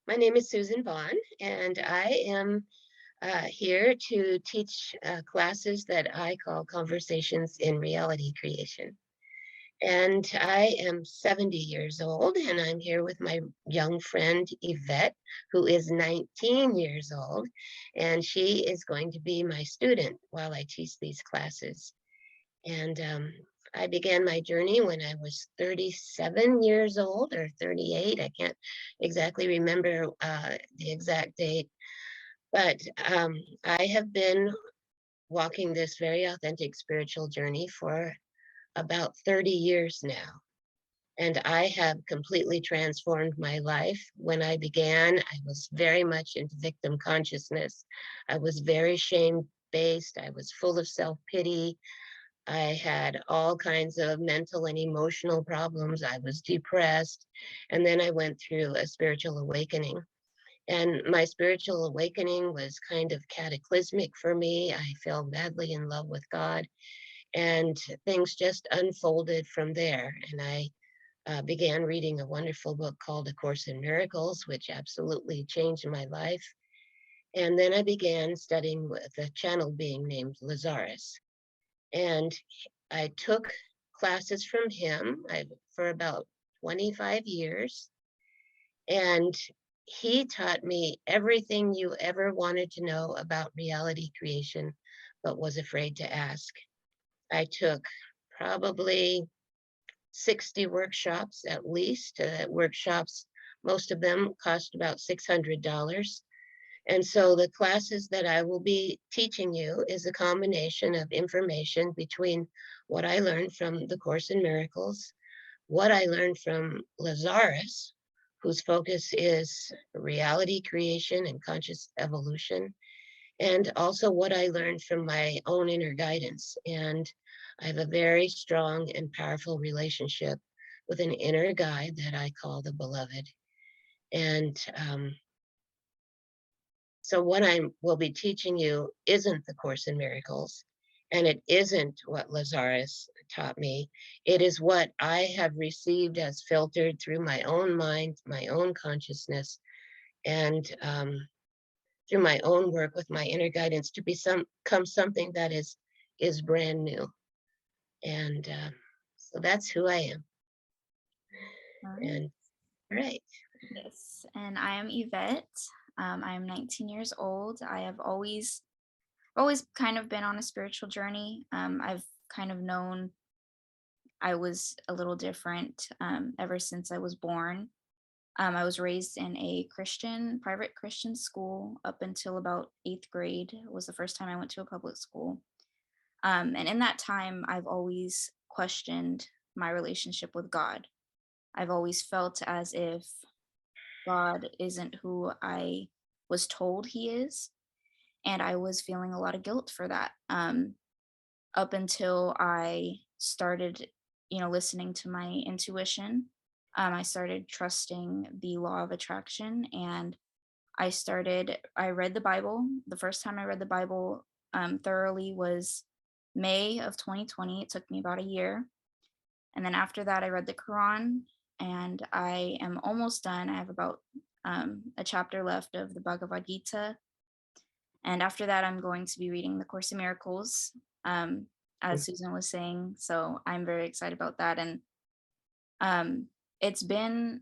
My name is Susan Vaughn, and I am here to teach classes that I call Conversations in Reality Creation. And I am 70 years old, and I'm here with my young friend Yvette, who is 19 years old, and she is going to be my student while I teach these classes. And I began my journey when I was 37 years old or 38. I can't exactly remember the exact date, but I have been walking this very authentic spiritual journey for about 30 years now. And I have completely transformed my life. When I began, I was very much into victim consciousness. I was very shame based. I was full of self pity. I had all kinds of mental and emotional problems. I was depressed. And then I went through a spiritual awakening. And my spiritual awakening was kind of cataclysmic for me. I fell madly in love with God, and things just unfolded from there. And I began reading a wonderful book called A Course in Miracles, which absolutely changed my life. And then I began studying with a channel being named Lazarus. And I took classes from him for about 25 years. And he taught me everything you ever wanted to know about reality creation, but was afraid to ask. I took probably 60 workshops at least. Workshops, most of them cost about $600. And so the classes that I will be teaching you is a combination of information between what I learned from the Course in Miracles, what I learned from Lazarus, whose focus is reality creation and conscious evolution, and also what I learned from my own inner guidance. And I have a very strong and powerful relationship with an inner guide that I call the Beloved. And so what I will be teaching you isn't the Course in Miracles, and it isn't what Lazarus taught me. It is what I have received as filtered through my own mind, my own consciousness, and through my own work with my inner guidance to become something that is brand new. And so that's who I am. All right. And right. Yes, and I am Yvette. I'm 19 years old. I have always kind of been on a spiritual journey. I've kind of known I was a little different ever since I was born. I was raised in a private Christian school up until about eighth grade. Was the first time I went to a public school. And in that time, I've always questioned my relationship with God. I've always felt as if God isn't who I was told he is. And I was feeling a lot of guilt for that. Up until I started, listening to my intuition. I started trusting the law of attraction, and I read the Bible. The first time I read the Bible thoroughly was May of 2020. It took me about a year. And then after that, I read the Quran, and I am almost done. I have about a chapter left of the Bhagavad Gita. And after that, I'm going to be reading the Course in Miracles, as Susan was saying. So I'm very excited about that. And it's been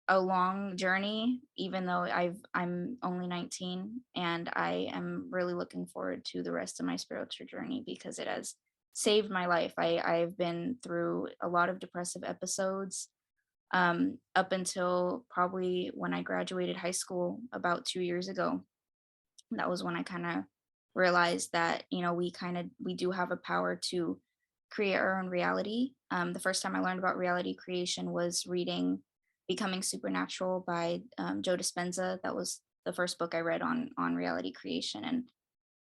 a long journey, even though I'm only 19, and I am really looking forward to the rest of my spiritual journey because it has saved my life. I've been through a lot of depressive episodes up until probably when I graduated high school about 2 years ago. That was when I kind of realized that we do have a power to create our own reality. The first time I learned about reality creation was reading Becoming Supernatural by Joe Dispenza. That was the first book I read on reality creation, and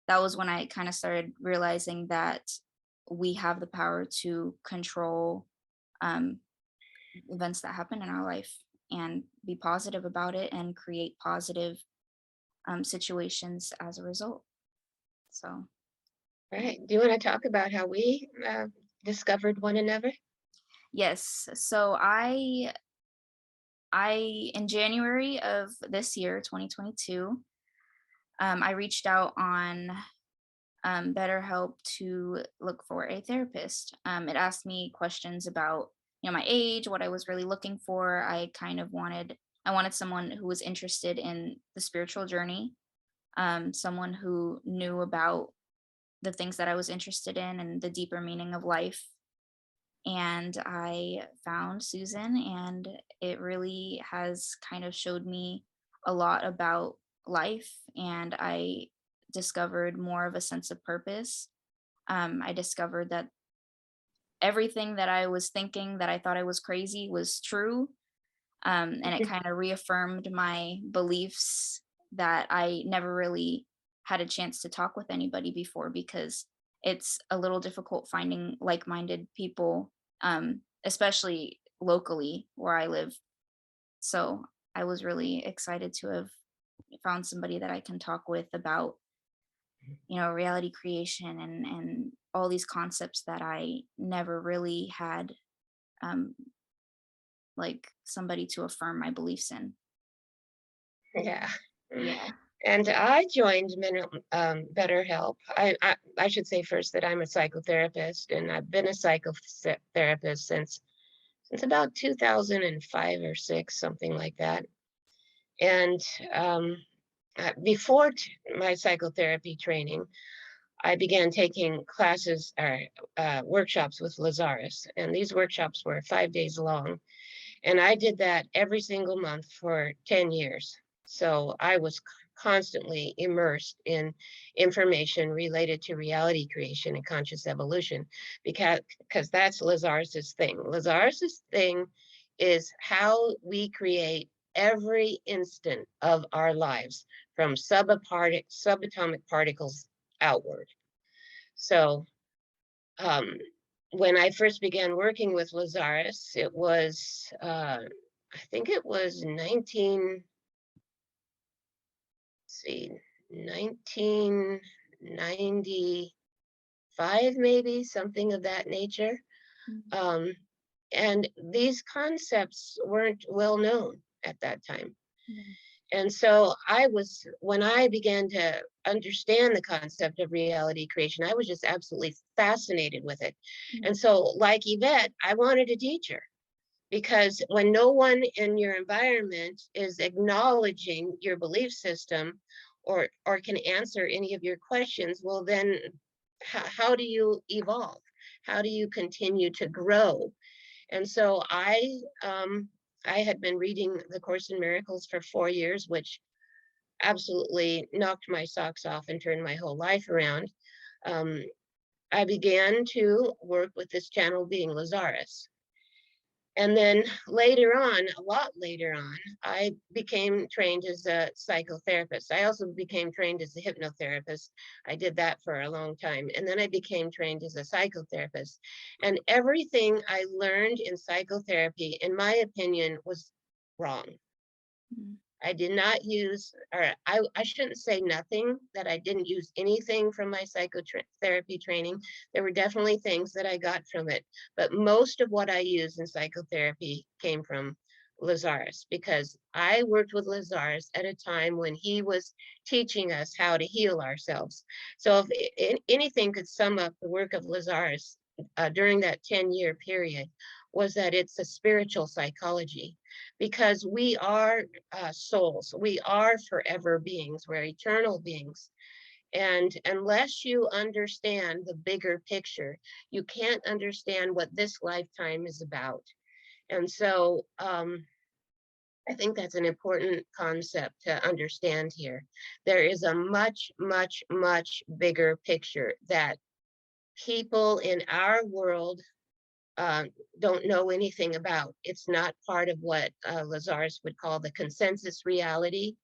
that was when I kind of started realizing that we have the power to control um, events that happen in our life and be positive about it and create positive situations as a result. So, Right. Do you want to talk about how we discovered one another? yes. So, In January of this year, 2022, I reached out on BetterHelp to look for a therapist. It asked me questions about, my age, what I was really looking for. I wanted someone who was interested in the spiritual journey, someone who knew about the things that I was interested in and the deeper meaning of life. And I found Susan, and it really has kind of showed me a lot about life. And I discovered more of a sense of purpose. I discovered that everything that I was thinking that I thought I was crazy was true. And it kind of reaffirmed my beliefs that I never really had a chance to talk with anybody before, because it's a little difficult finding like-minded people, especially locally where I live. So I was really excited to have found somebody that I can talk with about, reality creation and all these concepts that I never really had, um, like somebody to affirm my beliefs in. Yeah. Yeah. And I joined BetterHelp. I should say first that I'm a psychotherapist, and I've been a psychotherapist since about 2005 or six, something like that. And um, before my psychotherapy training, I began taking classes or workshops with Lazarus, and these workshops were 5 days long. And I did that every single month for 10 years. So I was constantly immersed in information related to reality creation and conscious evolution, because that's Lazarus's thing. Lazarus's thing is how we create every instant of our lives from subatomic particles outward. So um, when I first began working with Lazarus, it was, I think it was 1995, maybe something of that nature. Mhm. Um, and these concepts weren't well known at that time. Yeah. And so when I began to understand the concept of reality creation, I was just absolutely fascinated with it. And Mhm. so, like Yvette, I wanted a teacher, because when no one in your environment is acknowledging your belief system, or can answer any of your questions, well, then how do you evolve? How do you continue to grow? And so I had been reading the Course in Miracles for 4 years, which absolutely knocked my socks off and turned my whole life around. Um, I began to work with this channel being Lazarus. And then later on, a lot later on, I became trained as a psychotherapist. I also became trained as a hypnotherapist. I did that for a long time. And then I became trained as a psychotherapist. And everything I learned in psychotherapy, in my opinion, was wrong. Mhm. I did not use, or I shouldn't say nothing, that I didn't use anything from my psychotherapy training. There were definitely things that I got from it, but most of what I used in psychotherapy came from Lazarus, because I worked with Lazarus at a time when he was teaching us how to heal ourselves. So if anything could sum up the work of Lazarus during that 10-year period, was that it's a spiritual psychology, because we are souls. We are forever beings. We're eternal beings. And unless you understand the bigger picture, you can't understand what this lifetime is about. And so I think that's an important concept to understand here. There is a much, much, much bigger picture that people in our world uh, don't know anything about. It's not part of what Lazarus would call the consensus reality.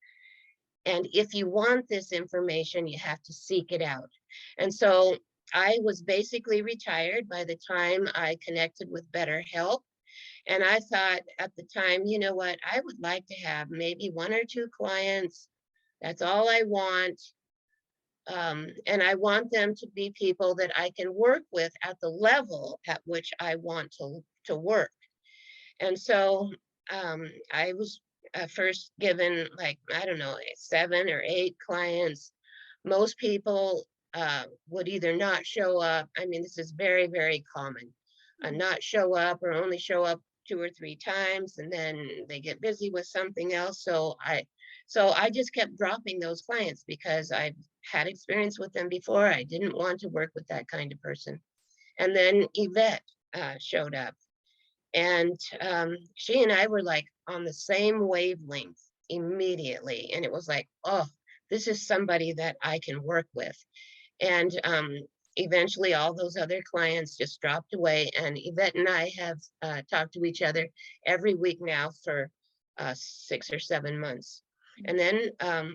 And if you want this information, you have to seek it out. And so I was basically retired by the time I connected with BetterHelp. And I thought at the time, you know what, I would like to have maybe one or two clients. That's all I want. And I want them to be people that I can work with at the level at which I want to work. And so I was first given like, I don't know, 7 or 8 clients. Most people would either not show up. I mean, this is very, very common. Not show up or only show up 2 or 3 times, and then they get busy with something else. So I just kept dropping those clients because I've had experience with them before. I didn't want to work with that kind of person. And then Yvette showed up, and she and I were like on the same wavelength immediately. And it was like, oh, this is somebody that I can work with. And eventually, all those other clients just dropped away. And Yvette and I have talked to each other every week now for 6 or 7 months. And then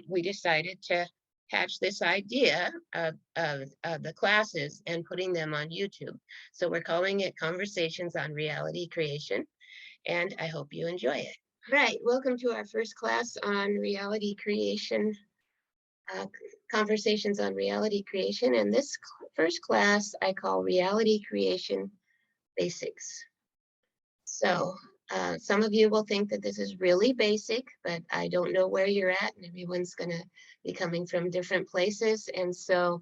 we decided to hatch this idea of the classes and putting them on YouTube. So we're calling it Conversations on Reality Creation. And I hope you enjoy it. Right. Welcome to our first class on reality creation. Uh, Conversations on Reality Creation. And this first class I call Reality Creation Basics. So some of you will think that this is really basic, but I don't know where you're at, and everyone's going to be coming from different places. And so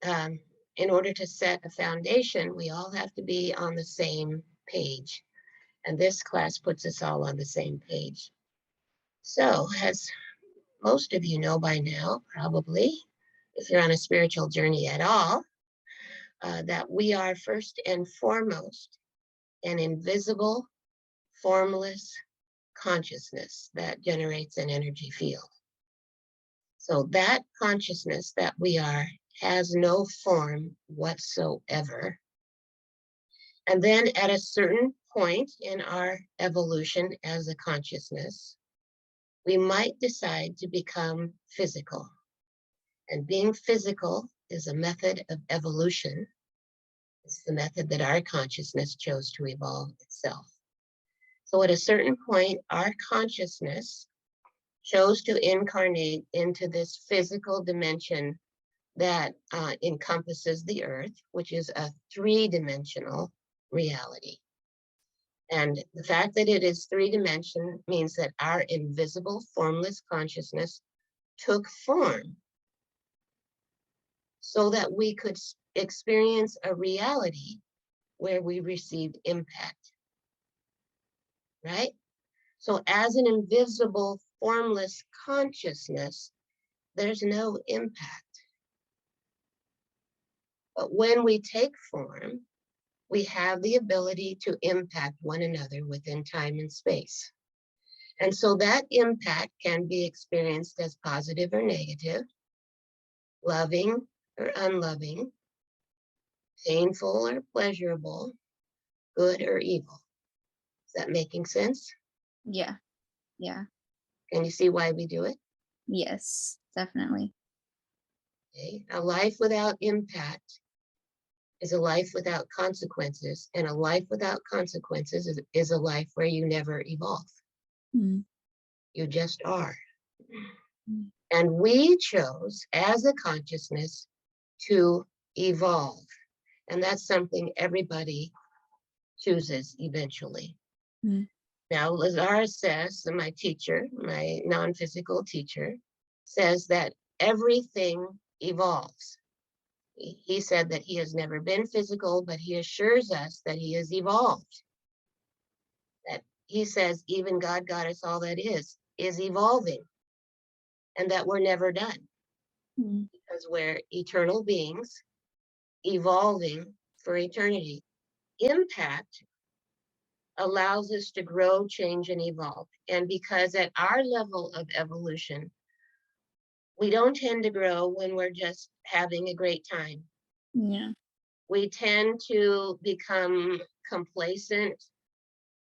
in order to set a foundation, we all have to be on the same page. And this class puts us all on the same page. So as most of you know by now, probably, if you're on a spiritual journey at all, that we are first and foremost an invisible, formless consciousness that generates an energy field. So that consciousness that we are has no form whatsoever. And then at a certain point in our evolution as a consciousness, we might decide to become physical. And being physical is a method of evolution. It's the method that our consciousness chose to evolve itself. So at a certain point, our consciousness chose to incarnate into this physical dimension that encompasses the earth, which is a 3-dimensional reality. And the fact that it is 3-dimensional means that our invisible, formless consciousness took form so that we could experience a reality where we received impact, right? So as an invisible, formless consciousness, there's no impact. But when we take form, we have the ability to impact one another within time and space. And so that impact can be experienced as positive or negative, loving or unloving, painful or pleasurable, good or evil. Is that making sense? Yeah. Yeah. Can you see why we do it? Yes, definitely. Okay. A life without impact is a life without consequences, and a life without consequences is a life where you never evolve. Mm. You just are. Mm. And we chose as a consciousness to evolve. And that's something everybody chooses eventually. Mm. Now, Lazar says, my teacher, my non-physical teacher, says that everything evolves. He said that he has never been physical, but he assures us that he has evolved. That he says even God Goddess, all that is evolving, and that we're never done because we're eternal beings evolving for eternity. Impact allows us to grow, change, and evolve. And because at our level of evolution, we don't tend to grow when we're just having a great time. Yeah. We tend to become complacent.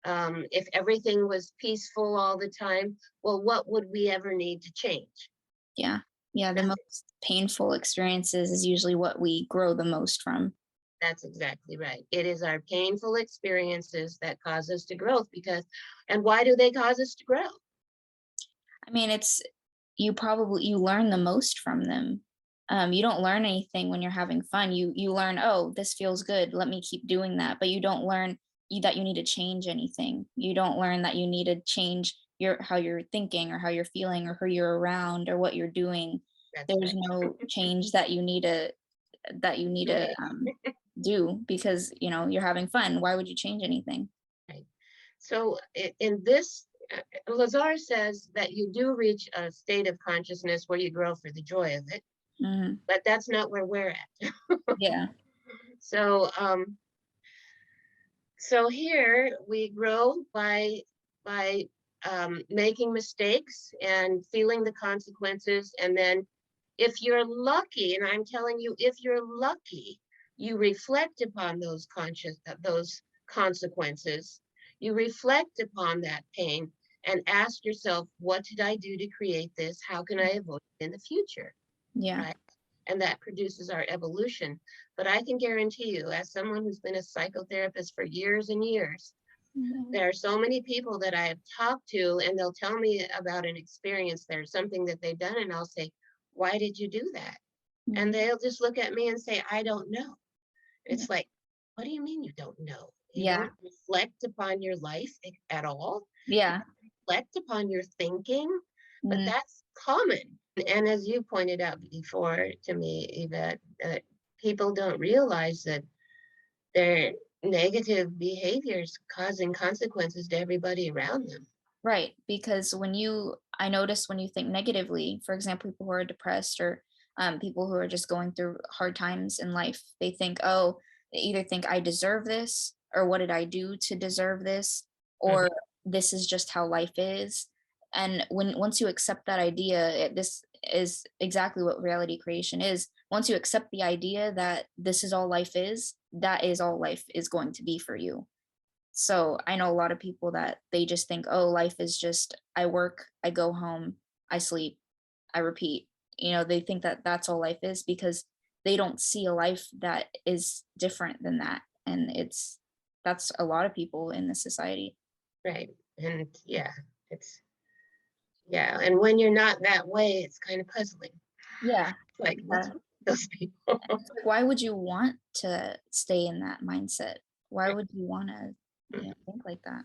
If everything was peaceful all the time, well, what would we ever need to change? Yeah. Yeah. The most painful experiences is usually what we grow the most from. That's exactly right. It is our painful experiences that cause us to grow and why do they cause us to grow? I mean, you learn the most from them. You don't learn anything when you're having fun. You learn, oh, this feels good. Let me keep doing that. But you don't learn that you need to change anything. You don't learn that you need to change your how you're thinking or how you're feeling or who you're around or what you're doing. That's There's right. no change that you need to Right. do because you're having fun. Why would you change anything? Right. So in this, Lazar says that you do reach a state of consciousness where you grow for the joy of it, Hmm. but that's not where we're at. Yeah. So so here we grow by making mistakes and feeling the consequences, and then if you're lucky, and I'm telling you, if you're lucky, you reflect upon those consequences. You reflect upon that pain and ask yourself, what did I do to create this? How can I avoid it in the future? Yeah. Right? And that produces our evolution. But I can guarantee you, as someone who's been a psychotherapist for years and years, Mhm. there are so many people that I have talked to, and they'll tell me about an experience there, something that they've done, and I'll say, why did you do that? And Mhm. they'll just look at me and say, I don't know. Yeah. It's like, what do you mean you don't know? You Yeah. don't reflect upon your life at all? You Yeah. don't reflect upon your thinking? But Mm. that's common. And as you pointed out before to me, Yvette, that people don't realize that their negative behaviors causing consequences to everybody around them. Right, because I notice when you think negatively, for example, people who are depressed or people who are just going through hard times in life, they either think I deserve this, or what did I do to deserve this, Mhm. or this is just how life is. And once you accept that idea, this is exactly what reality creation is. Once you accept the idea that this is all life is, that is all life is going to be for you. So I know a lot of people that they just think, oh, life is just I work, I go home, I sleep, I repeat. They think that that's all life is because they don't see a life that is different than that. And that's a lot of people in this society. Right. And yeah, it's, yeah. And when you're not that way, it's kind of puzzling. Yeah. Like, what's Yeah. wrong with those people? It's like, why would you want to stay in that mindset? Why would you want to, think like that?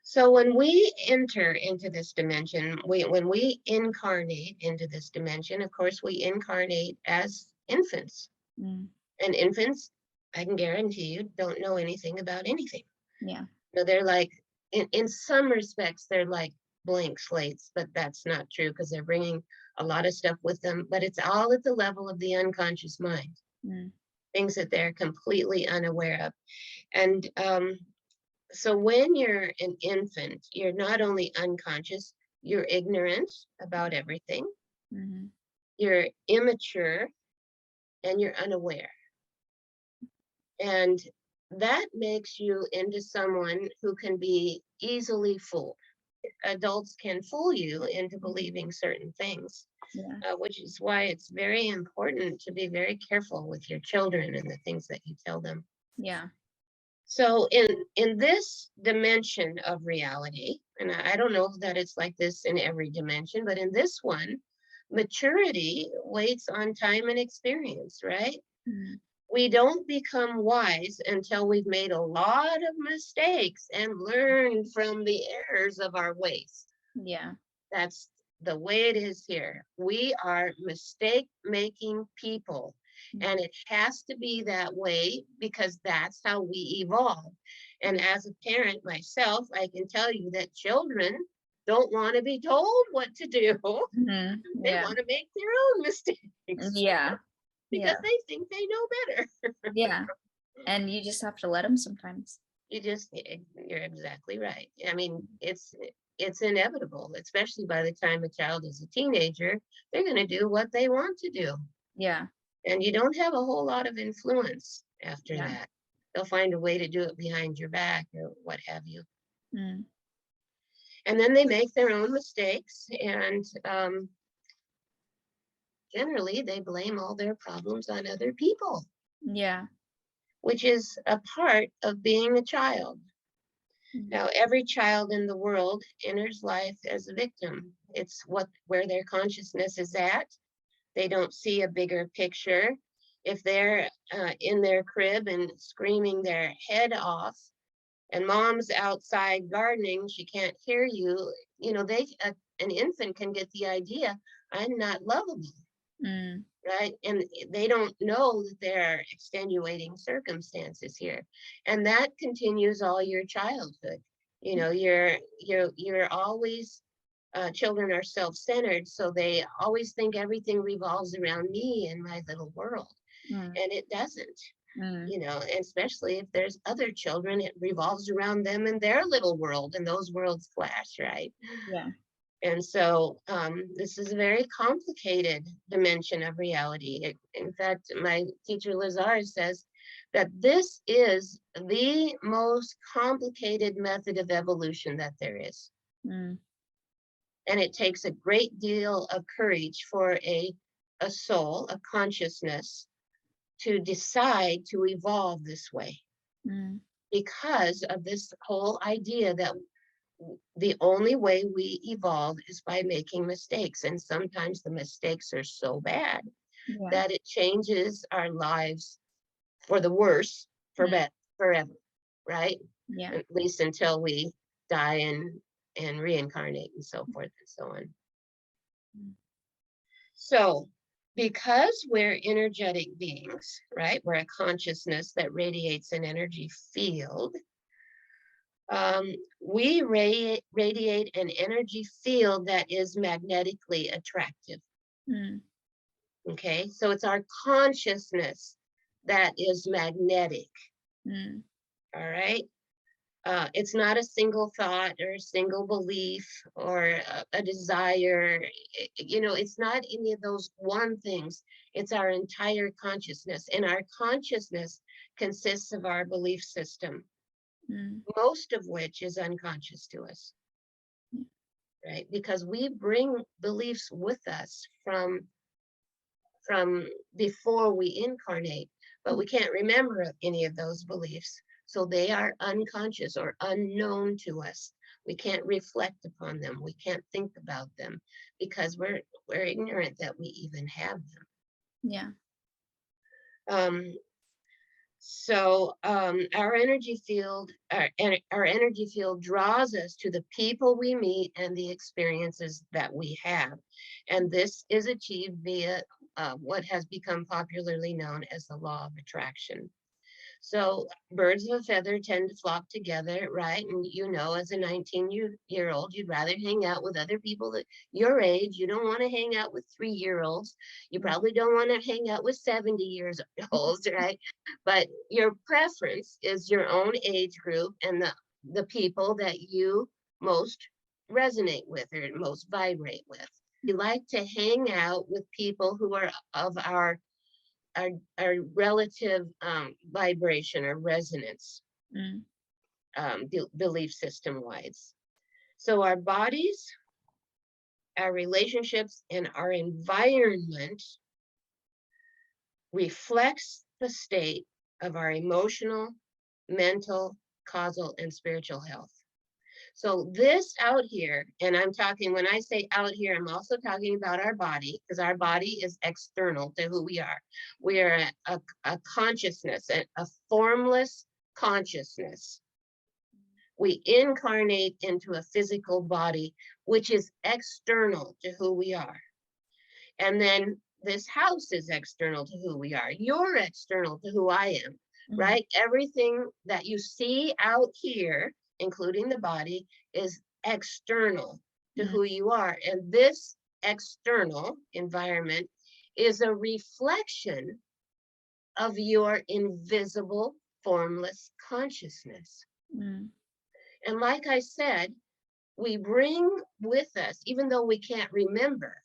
So when we enter into this dimension, when we incarnate into this dimension, of course, we incarnate as infants. Mm, And infants, I can guarantee you, don't know anything about anything. yeah. So they're like, in some respects, they're like blank slates, but that's not true because they're bringing a lot of stuff with them. But it's all at the level of the unconscious mind, Mm, things that they're completely unaware of. And so when you're an infant, you're not only unconscious, you're ignorant about everything, mhm. you're immature, and you're unaware. And that makes you into someone who can be easily fooled. Adults can fool you into believing certain things, Yeah. which is why it's very important to be very careful with your children and the things that you tell them. Yeah. So in this dimension of reality, and I don't know that it's like this in every dimension, but in this one, maturity waits on time and experience, right? Mm, We don't become wise until we've made a lot of mistakes and learned from the errors of our ways. yeah. That's the way it is here. We are mistake making people. Mm, And it has to be that way because that's how we evolve. And as a parent myself, I can tell you that children don't want to be told what to do. mhm. They Yeah. want to make their own mistakes Yeah. Yeah. because they think they know better. Yeah. And you just have to let them sometimes. You're exactly right. I mean, it's inevitable, especially by the time a child is a teenager, they're going to do what they want to do. Yeah. And you don't have a whole lot of influence after Yeah. that. They'll find a way to do it behind your back or what have you. Mm. And then they make their own mistakes, and generally they blame all their problems on other people, Yeah. which is a part of being a child. Mhm. Now, every child in the world enters life as a victim. It's where their consciousness is at. They don't see a bigger picture. if they're in their crib and screaming their head off, and mom's outside gardening, she can't hear you, an infant can get the idea, I'm not lovable, Mm. right? And they don't know that there are extenuating circumstances here. And that continues all your childhood. You're always, children are self-centered, so they always think everything revolves around me and my little world. Mm. And it doesn't. Mm. And especially if there's other children, it revolves around them and their little world, and those worlds clash, right? Yeah. And so this is a very complicated dimension of reality. In fact, my teacher Lazar says that this is the most complicated method of evolution that there is. Mm. And it takes a great deal of courage for a soul, a consciousness, to decide to evolve this way, Mm. because of this whole idea that the only way we evolve is by making mistakes. And sometimes the mistakes are so bad Yeah. that it changes our lives for the worse, for Mm. better, forever, right? Yeah. At least until we die and reincarnate and so forth and so on. Mm. So, because we're energetic beings, right? We're a consciousness that radiates an energy field. We radiate an energy field that is magnetically attractive. Mm. Okay, so it's our consciousness that is magnetic. Mm. All right. It's not a single thought or a single belief or a desire. It's not any of those one things. It's our entire consciousness. And our consciousness consists of our belief system, Mm. most of which is unconscious to us, Yeah. right? Because we bring beliefs with us from before we incarnate, but we can't remember any of those beliefs. So they are unconscious or unknown to us. We can't reflect upon them. We can't think about them because we're ignorant that we even have them. Yeah. Um, our energy field, our energy field draws us to the people we meet and the experiences that we have. And this is achieved via what has become popularly known as the law of attraction. So birds of a feather tend to flock together, right? And as a 19-year-old, you'd rather hang out with other people that your age. You don't want to hang out with 3-year-olds. You Mm. probably don't want to hang out with 70 years olds, right? But your preference is your own age group and the people that you most resonate with or most vibrate with. We like to hang out with people who are of our relative vibration or resonance, Mm. belief system wise. So our bodies, our relationships, and our environment reflects the state of our emotional, mental, causal, and spiritual health. So this out here, and I'm talking, when I say out here, I'm also talking about our body, because our body is external to who we are. We are a consciousness, a formless consciousness. We incarnate into a physical body, which is external to who we are. And then this house is external to who we are. You're external to who I am, Mm. right? Everything that you see out here, including the body, is external to Mm. who you are. And this external environment is a reflection of your invisible, formless consciousness. Mm. And like I said, we bring with us, even though we can't remember,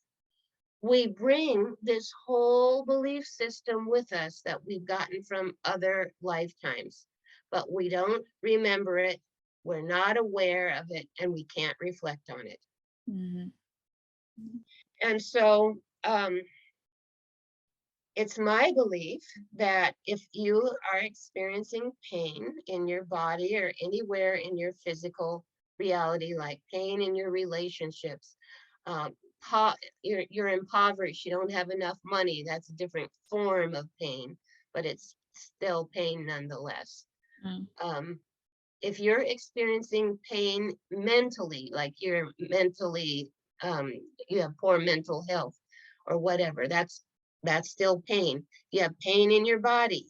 we bring this whole belief system with us that we've gotten from other lifetimes, but we don't remember it. We're not aware of it, and we can't reflect on it. Mhm. And so it's my belief that if you are experiencing pain in your body or anywhere in your physical reality, like pain in your relationships, you're impoverished, you don't have enough money. That's a different form of pain, but it's still pain nonetheless. mm, Um, if you're experiencing pain mentally, like you're mentally, um, you have poor mental health or whatever, that's still pain. You have pain in your body.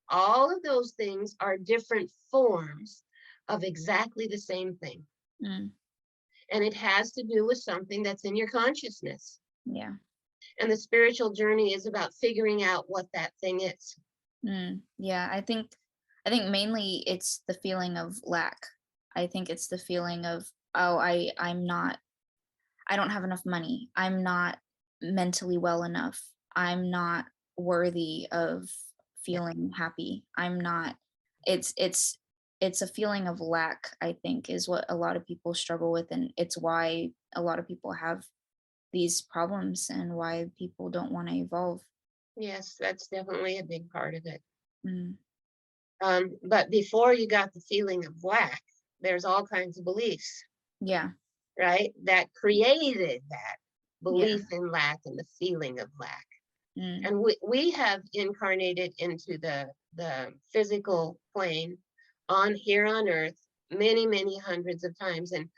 All of those things are different forms of exactly the same thing. mm, And it has to do with something that's in your consciousness. yeah. And the spiritual journey is about figuring out what that thing is. Yeah, I think mainly it's the feeling of lack. I think it's the feeling of, oh, I don't have enough money. I'm not mentally well enough. I'm not worthy of Yeah. feeling happy. I'm not it's a feeling of lack, I think, is what a lot of people struggle with, and it's why a lot of people have these problems and why people don't want to evolve. Yes, that's definitely a big part of it. Mm, But before you got the feeling of lack, there's all kinds of beliefs, yeah. right? That created that Yeah. belief in lack and the feeling of lack. Mm, And we have incarnated into the physical plane on here on earth many, many hundreds of times. And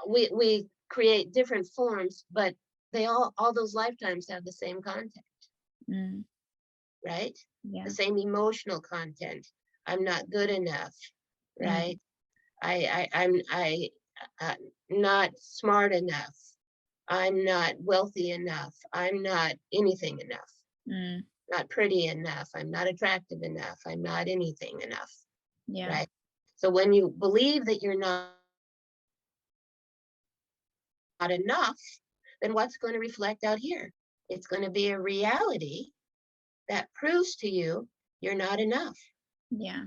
we create different forms, but they all those lifetimes have the same content, mm, right? The yeah. same emotional content. I'm not good enough, Mm, right? I'm uh, not smart enough. I'm not wealthy enough. I'm not anything enough. mm, Not pretty enough. I'm not attractive enough. I'm not anything enough, yeah. right? So when you believe that you're not enough, then what's going to reflect out here? It's going to be a reality that proves to you you're not enough, Yeah.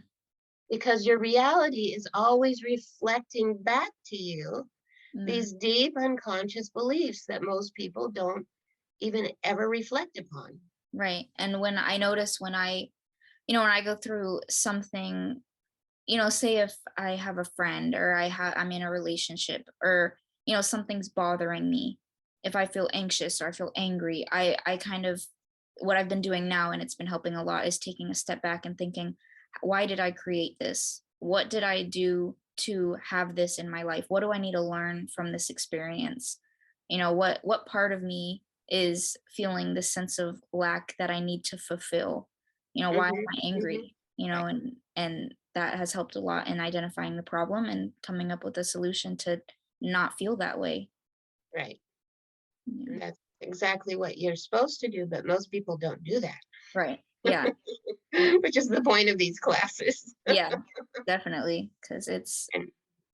because your reality is always reflecting back to you Mm. these deep unconscious beliefs that most people don't even ever reflect upon. Right. And when I notice when I go through something, say if I have a friend or I'm in a relationship or, something's bothering me, if I feel anxious or I feel angry, I kind of what I've been doing now and it's been helping a lot is taking a step back and thinking, why did I create this? What did I do to have this in my life? What do I need to learn from this experience? What part of me is feeling this sense of lack that I need to fulfill? Why am Hmm. I Hmm. angry? Right, And that has helped a lot in identifying the problem and coming up with a solution to not feel that way. right. Yeah. And that's exactly what you're supposed to do, but most people don't do that, Right. Yeah. Yeah. which is the point of these classes. Yeah. Definitely. Because And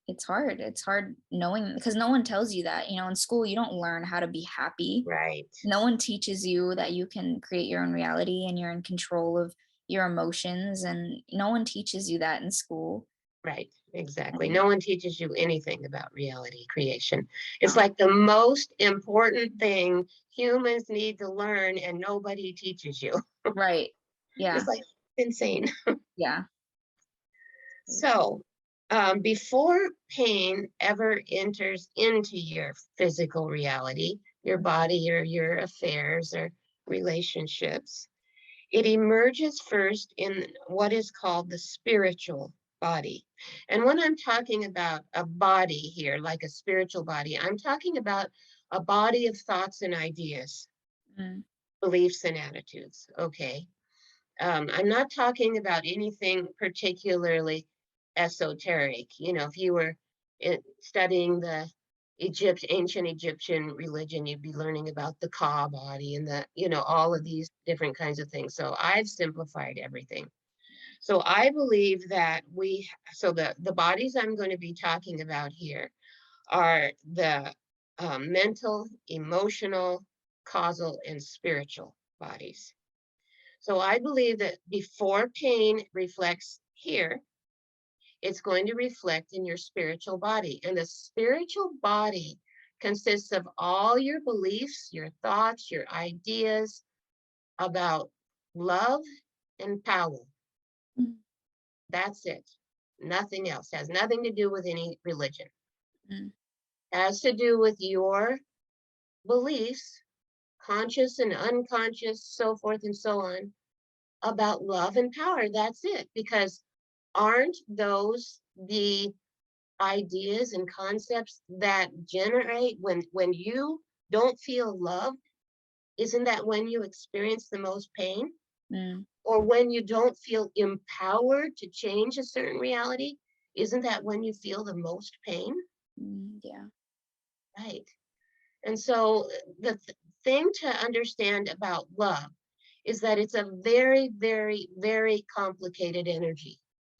it's hard knowing because no one tells you that. In school you don't learn how to be happy. right, No one teaches you that you can create your own reality and you're in control of your emotions, and no one teaches you that in school. right, exactly. And No one teaches you anything about reality creation. It's no. like the most important thing humans need to learn, and nobody teaches you. Right. It's Yeah. like insane. Yeah. So, before pain ever enters into your physical reality, your body or your affairs or relationships, it emerges first in what is called the spiritual body. And when I'm talking about a body here, like a spiritual body, I'm talking about a body of thoughts and ideas, Mm, beliefs and attitudes. Okay. I'm not talking about anything particularly esoteric. If you were studying the ancient Egyptian religion, you'd be learning about the Ka body and all of these different kinds of things. So I've simplified everything. So I believe that so the bodies I'm going to be talking about here are the mental, emotional, causal, and spiritual bodies. So I believe that before pain reflects here, it's going to reflect in your spiritual body. And the spiritual body consists of all your beliefs, your thoughts, your ideas about love and power. mm, That's it. Nothing else. Has nothing to do with any religion. mm, Has to do with your beliefs, conscious and unconscious, so forth and so on, about love and power. That's it. Because aren't those the ideas and concepts that generate when you don't feel love? Isn't that when you experience the most pain? Mm, Or when you don't feel empowered to change a certain reality? Isn't that when you feel the most pain? yeah. Right. And so the thing to understand about love is that it's a very, very, very complicated energy.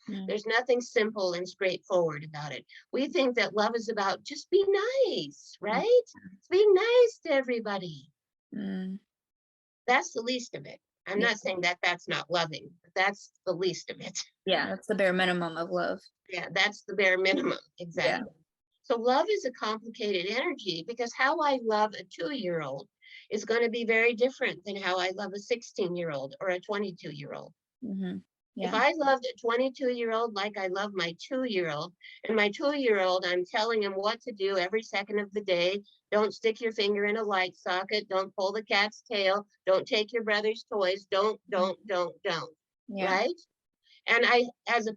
Mm, There's nothing simple and straightforward about it. We think that love is about just be nice, mm, right? Be nice to everybody. mm, That's the least of it. I'm yeah. not saying that that's not loving, but that's the least of it. Yeah, that's the bare minimum of love. Yeah, that's the bare minimum. Yeah. Exactly. So love is a complicated energy because how I love a 2-year-old is going to be very different than how I love a 16-year-old or a 22-year-old. Hmm. If Yeah. I loved a 22-year-old like I love my 2-year-old, and my 2-year-old, I'm telling him what to do every second of the day. Don't stick your finger in a light socket. Don't pull the cat's tail. Don't take your brother's toys. Mm, Don't. yeah. Right? And I, as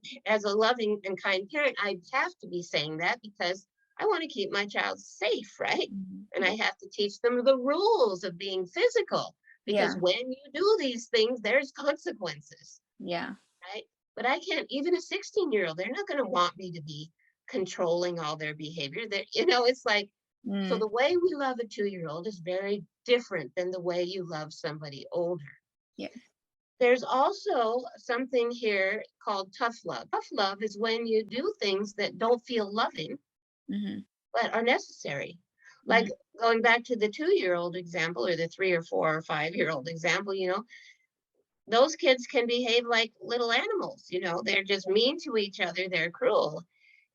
a loving and kind parent, I have to be saying that because I want to keep my child safe, right? And I Yeah. have to teach them the rules of being physical because Yeah. when you do these things, there's consequences, Yeah. right? But I can't, even a 16-year-old, they're not going to want me to be controlling all their behavior. That, it's like, so Mm, the way we love a 2-year-old is very different than the way you love somebody older. yeah. There's also something here called tough love. Tough love is when you do things that don't feel loving, Hmm. but are necessary. Like Hmm. going back to the 2-year-old example or the 3 or 4 or 5-year-old example, those kids can behave like little animals, they're just mean to each other, they're cruel.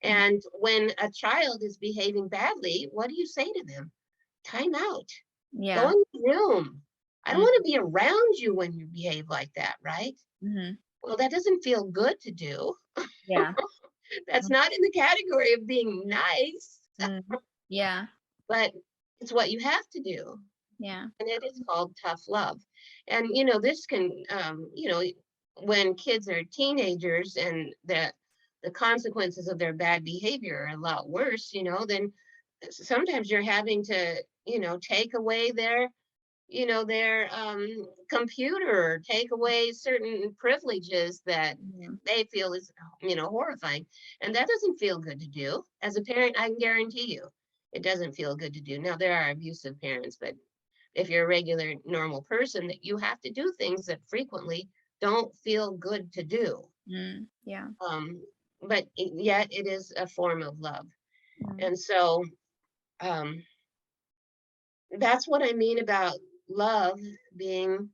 And when a child is behaving badly, what do you say to them? Time out. Go Yeah. in the room. I don't Mm, want to be around you when you behave like that, right? hmm. Well, that doesn't feel good to do. Yeah. That's not in the category of being nice, Mm, yeah. but it's what you have to do. Yeah. And it is called tough love. And, this can, when kids are teenagers and the consequences of their bad behavior are a lot worse, then sometimes you're having to, take away their computer, take away certain privileges that Mhm. they feel is horrifying, and that doesn't feel good to do. As a parent, I can guarantee you it doesn't feel good to do. Now there are abusive parents, but if you're a regular normal person, that you have to do things that frequently don't feel good to do. Mm, yeah. um, but yet it is a form of love. Mm, And so um, that's what I mean about love being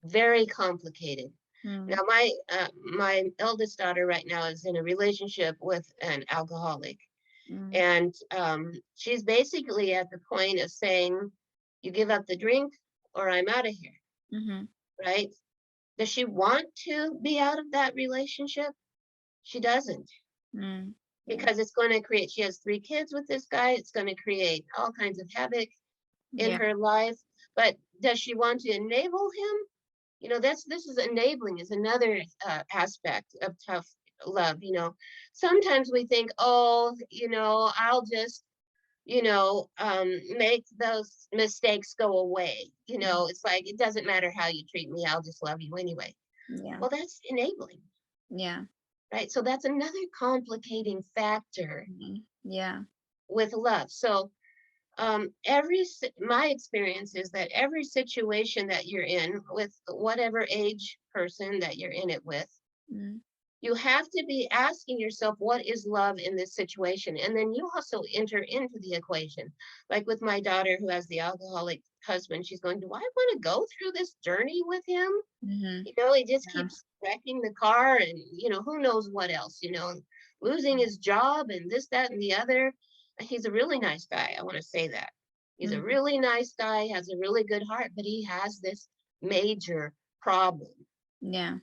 very complicated. mm, Now, my eldest daughter right now is in a relationship with an alcoholic, mm, and she's basically at the point of saying, "You give up the drink, or I'm out of here." mhm, Right? Does she want to be out of that relationship? She doesn't, mm, yeah. because it's going to create. She has 3 kids with this guy. It's going to create all kinds of havoc in Yeah. her life. But does she want to enable him? This is enabling is another aspect of tough love. Sometimes we think, oh, I'll just make those mistakes go away. Mm, It's like, it doesn't matter how you treat me, I'll just love you anyway. yeah. Well, that's enabling, Yeah. right? So that's another complicating factor Mhm. Yeah. with love. So my experience is that every situation that you're in with whatever age person that you're in it with, Mm, you have to be asking yourself, what is love in this situation? And then you also enter into the equation. Like with my daughter who has the alcoholic husband, she's going, do I want to go through this journey with him? mhm. He just Yeah. keeps wrecking the car and, who knows what else, losing his job and this, that, and the other. He's a really nice guy. I want to say that. He's a Mhm. really nice guy, has a really good heart, but he has this major problem. Yeah.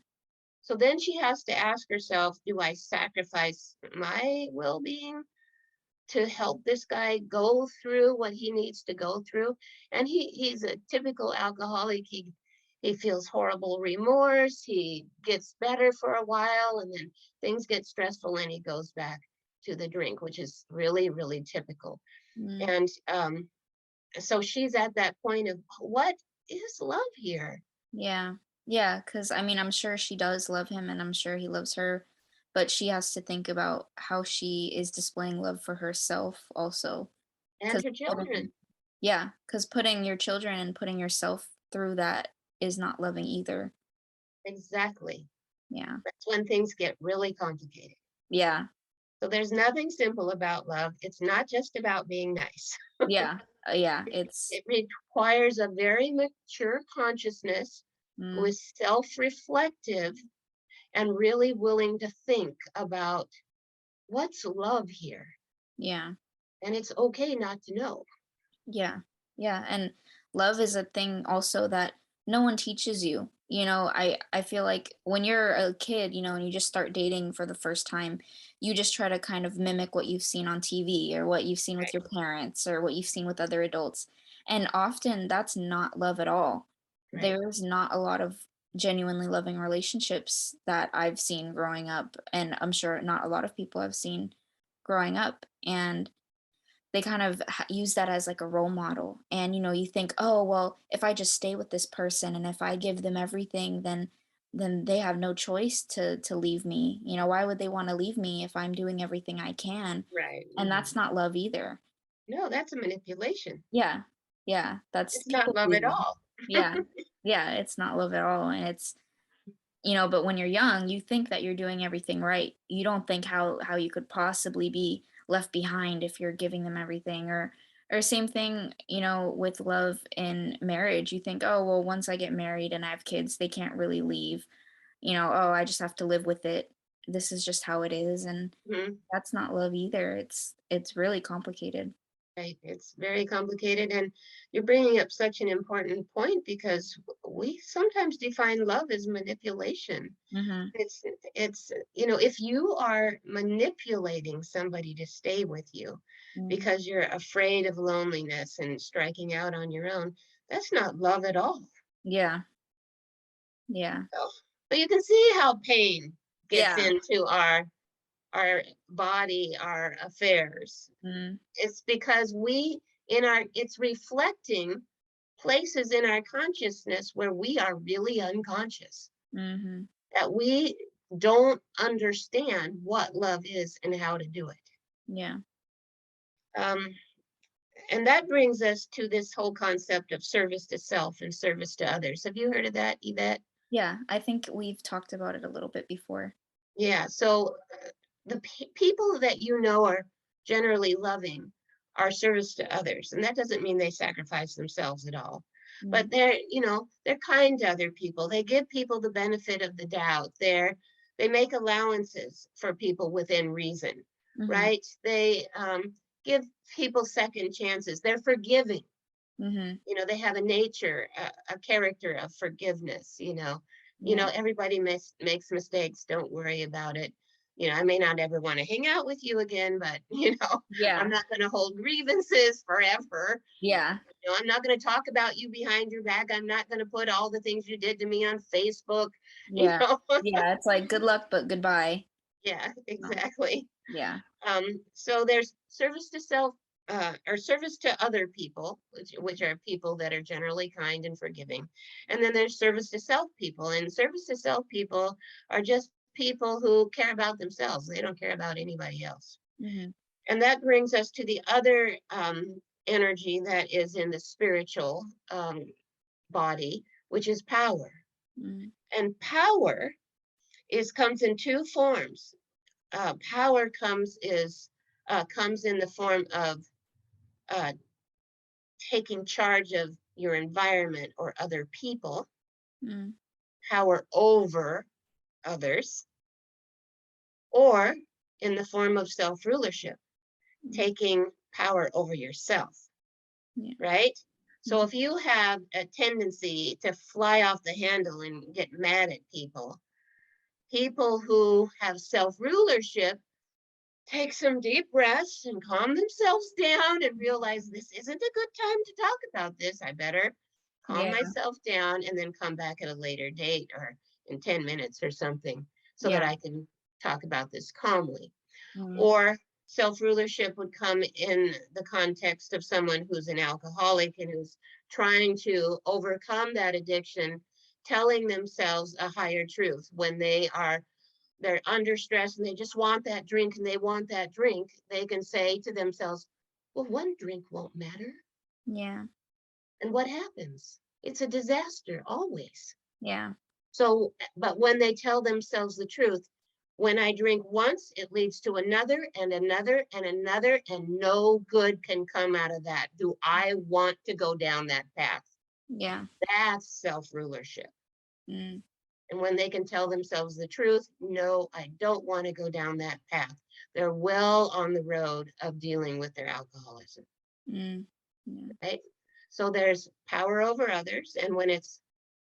So then she has to ask herself, do I sacrifice my well being to help this guy go through what he needs to go through. And he's a typical alcoholic. He feels horrible remorse. He gets better for a while, and then things get stressful and he goes back to the drink, which is really, really typical. Mm. And so she's at that point of, what is love here? Yeah. Yeah, because I mean, I'm sure she does love him and I'm sure he loves her, but she has to think about how she is displaying love for herself also. And Because her children. yeah, because putting your children and putting yourself through that is not loving either. Exactly. Yeah. That's when things get really complicated. Yeah. So there's nothing simple about love. It's not just about being nice. Yeah. Yeah. It's It requires a very mature consciousness who mm, is self-reflective and really willing to think about what's love here. yeah. And it's okay not to know. Yeah. Yeah, and love is a thing also that no one teaches you. I feel like when you're a kid, and you just start dating for the first time, you just try to kind of mimic what you've seen on TV or what you've seen with Right. your parents or what you've seen with other adults. And often that's not love at all. Right. There's not a lot of genuinely loving relationships that I've seen growing up, and I'm sure not a lot of people have seen growing up. And they kind of use that as like a role model, and you think, oh well, if I just stay with this person and if I give them everything, then they have no choice to leave me. Why would they want to leave me if I'm doing everything I can? Right. And that's not love either. No, that's a manipulation. Yeah. Yeah, that's It's not people love at pleasing. all. Yeah. Yeah, it's not love at all, and but when you're young, you think that you're doing everything right. You don't think how you could possibly be left behind if you're giving them everything, or same thing, with love in marriage. You think, "Oh, well, once I get married and I have kids, they can't really leave." "Oh, I just have to live with it. This is just how it is." And Mhm. that's not love either. It's really complicated. Right. It's very complicated. And you're bringing up such an important point because we sometimes define love as manipulation. Mhm. It's if you are manipulating somebody to stay with you Mm. because you're afraid of loneliness and striking out on your own, that's not love at all. Yeah. Yeah. So, but you can see how pain gets Yeah. into our body, our affairs. Mm. It's because it's reflecting places in our consciousness where we are really unconscious, Mhm. that we don't understand what love is and how to do it. Yeah. Um, and that brings us to this whole concept of service to self and service to others. Have you heard of that, Yvette? Yeah, I think we've talked about it a little bit before. Yeah. So the people that you know are generally loving are service to others, and that doesn't mean they sacrifice themselves at all. But Mm. they're kind to other people. They give people the benefit of the doubt. They make allowances for people within reason, Mhm. right? They give people second chances. They're forgiving. Mhm. They have a nature, a character of forgiveness. Yeah. Everybody makes mistakes. Don't worry about it. I may not ever want to hang out with you again, but I'm Yeah. not going to hold grievances forever. Yeah. I'm not going to talk about you behind your back. I'm not going to put all the things you did to me on Facebook. you Yeah. know Yeah, it's like good luck but goodbye. yeah, Oh, exactly. yeah. So there's service to self, or service to other people, which are people that are generally kind and forgiving. And then there's service to self people. And service to self people are just people who care about themselves. They don't care about anybody else. Mhm. And that brings us to the other energy that is in the spiritual body, which is power. Mhm. And power comes in two forms. Power comes in the form of uh, taking charge of your environment or other people, Mm. power over others, or in the form of self-rulership, Mm. taking power over yourself, Yeah. right? So Mhm. if you have a tendency to fly off the handle and get mad at people, people who have self-rulership take some deep breaths and calm themselves down and realize this isn't a good time to talk about this. I better calm Yeah. myself down and then come back at a later date or in 10 minutes or something so that Yeah. I can talk about this calmly. Mm. Or self-rulership would come in the context of someone who's an alcoholic and who's trying to overcome that addiction, telling themselves a higher truth when they're under stress and they just want that drink and they want that drink. They can say to themselves, well, one drink won't matter. Yeah. And what happens? It's a disaster always. Yeah. So, but when they tell themselves the truth, when I drink once, it leads to another and another and another, and no good can come out of that. Do I want to go down that path? Yeah. That's self-rulership. Mm. And when they can tell themselves the truth, no, I don't want to go down that path. They're well on the road of dealing with their alcoholism, Mm. Yeah. right? So there's power over others. And when it's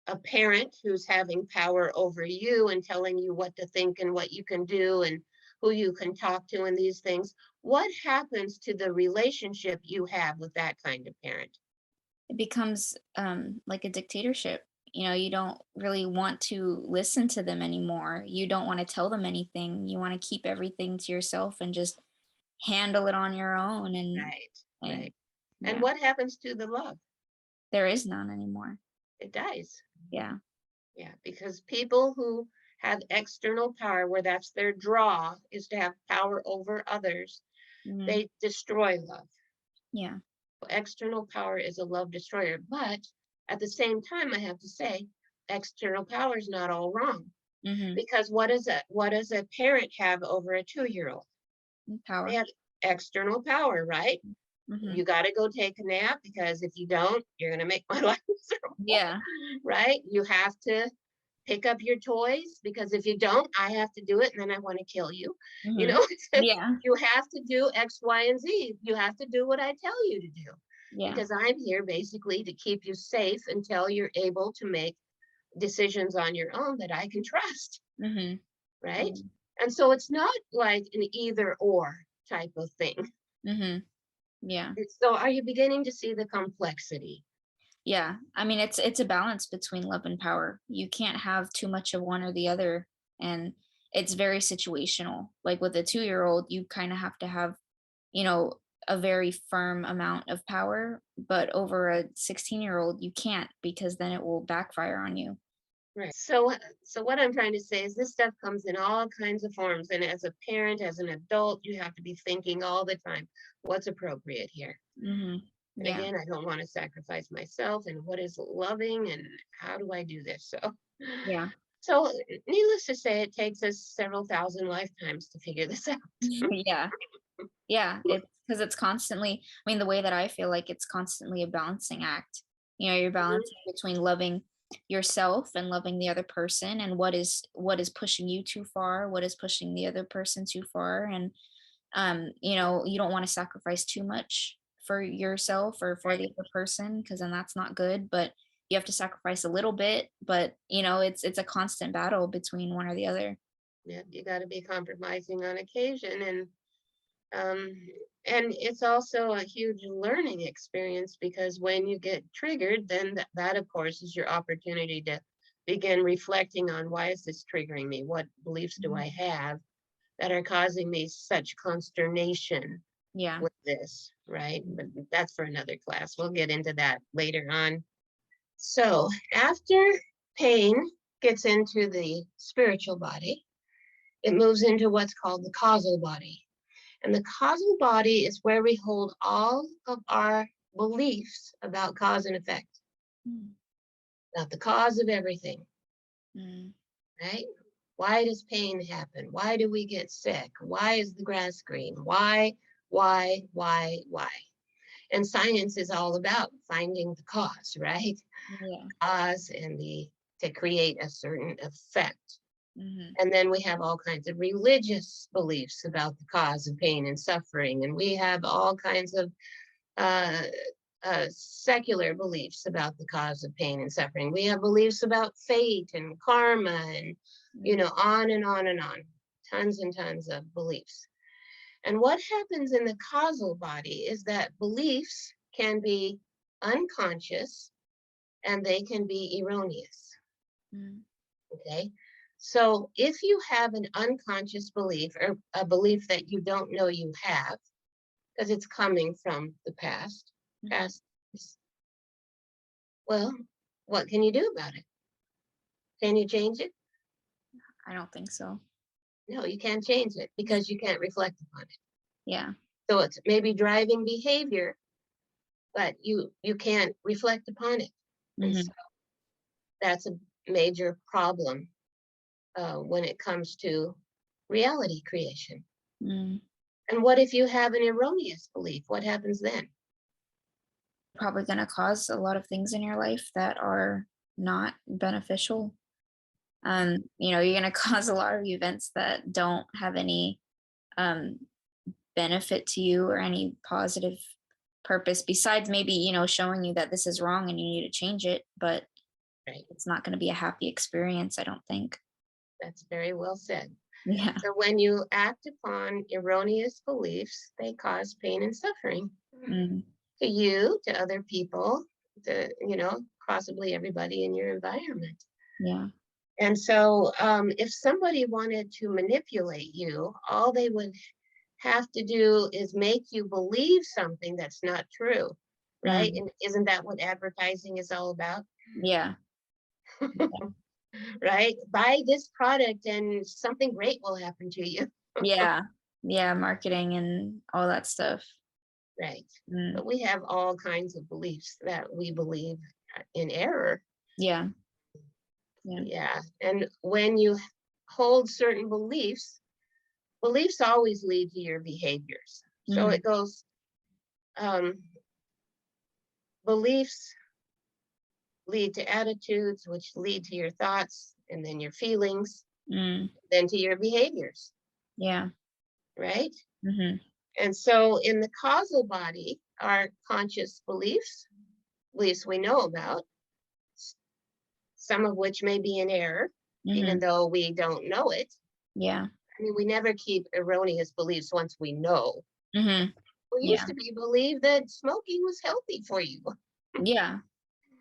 a parent who's having power over you and telling you what to think and what you can do and who you can talk to and these things, what happens to the relationship you have with that kind of parent? It becomes like a dictatorship. You don't really want to listen to them anymore. You don't want to tell them anything. You want to keep everything to yourself and just handle it on your own. Right, And right. And yeah, what happens to the love? there is none anymore. It dies. Yeah. Yeah, because people who have external power, where that's their draw, is to have power over others, Mm. they destroy love. Yeah. External power is a love destroyer. But at the same time, I have to say, external power is not all wrong. Mm-hmm. Because what does a parent have over a 2-year-old? They Power. have external power, right? Mm-hmm. You got to go take a nap because if you don't, you're going to make my life miserable, Yeah. right? You have to pick up your toys because if you don't, I have to do it and then I want to kill you. You Mm-hmm. know, Yeah. you have to do X, Y, and Z. You have to do what I tell you to do Yeah. because I'm here basically to keep you safe until you're able to make decisions on your own that I can trust, Mm-hmm. right? Mm-hmm. And so it's not like an either or type of thing. Mm-hmm. Yeah. So are you beginning to see the complexity? Yeah. I mean, it's a balance between love and power. You can't have too much of one or the other. And it's very situational. Like with a 2-year-old, you kind of have to have, you know, a very firm amount of power, but over a 16-year-old, you can't because then it will backfire on you. Right. So what I'm trying to say is this stuff comes in all kinds of forms. And as a parent, as an adult, you have to be thinking all the time, what's appropriate here? Hmm. And Yeah. again, I don't want to sacrifice myself and what is loving and how do I do this? Yeah. So needless to say, it takes us several thousand lifetimes to figure this out. Yeah. Yeah, it's because it's constantly, I mean, the way that I feel like it's constantly a balancing act. You're Mhm. balancing between loving yourself and loving the other person and what is pushing you too far, what is pushing the other person too far. And you don't want to sacrifice too much for yourself or for the Right. other person because then that's not good. But you have to sacrifice a little bit, but it's a constant battle between one or the other. Yeah, you got to be compromising on occasion, um, and it's also a huge learning experience because when you get triggered, then that of course is your opportunity to begin reflecting on why is this triggering me? What beliefs do I Mhm. have that are causing me such consternation Yeah. with this, right? But that's for another class. We'll get into that later on. So after pain gets into the spiritual body, it moves into what's called the causal body. And the causal body is where we hold all of our beliefs about cause and effect, Mm. about the cause of everything, Mm. right? Why does pain happen? Why do we get sick? Why is the grass green? Why? And science is all about finding the cause, right? Yeah. Cause and to create a certain effect. Hmm. And then we have all kinds of religious beliefs about the cause of pain and suffering. And we have all kinds of uh, secular beliefs about the cause of pain and suffering. We have beliefs about fate and karma and, Mm. on and on and on. Tons and tons of beliefs. And what happens in the causal body is that beliefs can be unconscious and they can be erroneous. Mm. Okay. So if you have an unconscious belief or a belief that you don't know you have, because it's coming from the past, Mhm. past, well, what can you do about it? Can you change it? I don't think so. No, you can't change it because you can't reflect upon it. Yeah. So it's maybe driving behavior, but you can't reflect upon it. And Hmm. so that's a major problem when it comes to reality creation. Mm. And what if you have an erroneous belief? What happens then? Probably going to cause a lot of things in your life that are not beneficial. You're going to cause a lot of events that don't have any um, benefit to you or any positive purpose besides maybe, showing you that this is wrong and you need to change it. But Right. it's not going to be a happy experience, I don't think. That's very well said. Yeah. So when you act upon erroneous beliefs, they cause pain and suffering Mm. to you, to other people, to, possibly everybody in your environment. Yeah. And so if somebody wanted to manipulate you, all they would have to do is make you believe something that's not true, right? Mm. And isn't that what advertising is all about? Yeah. Right? Buy this product and something great will happen to you. Yeah. Yeah. Marketing and all that stuff. Right. Mm. But we have all kinds of beliefs that we believe in error. Yeah. Yeah. Yeah. And when you hold certain beliefs, beliefs always lead to your behaviors. So Mm. it goes, um, beliefs lead to attitudes, which lead to your thoughts, and then your feelings, Mm. then to your behaviors, Yeah. right? Hmm. And so in the causal body, our conscious beliefs we know about, some of which may be in error, even Hmm. though we don't know it. Yeah. I mean, we never keep erroneous beliefs once we know. Hmm. We used Yeah. to be believed that smoking was healthy for you. Yeah.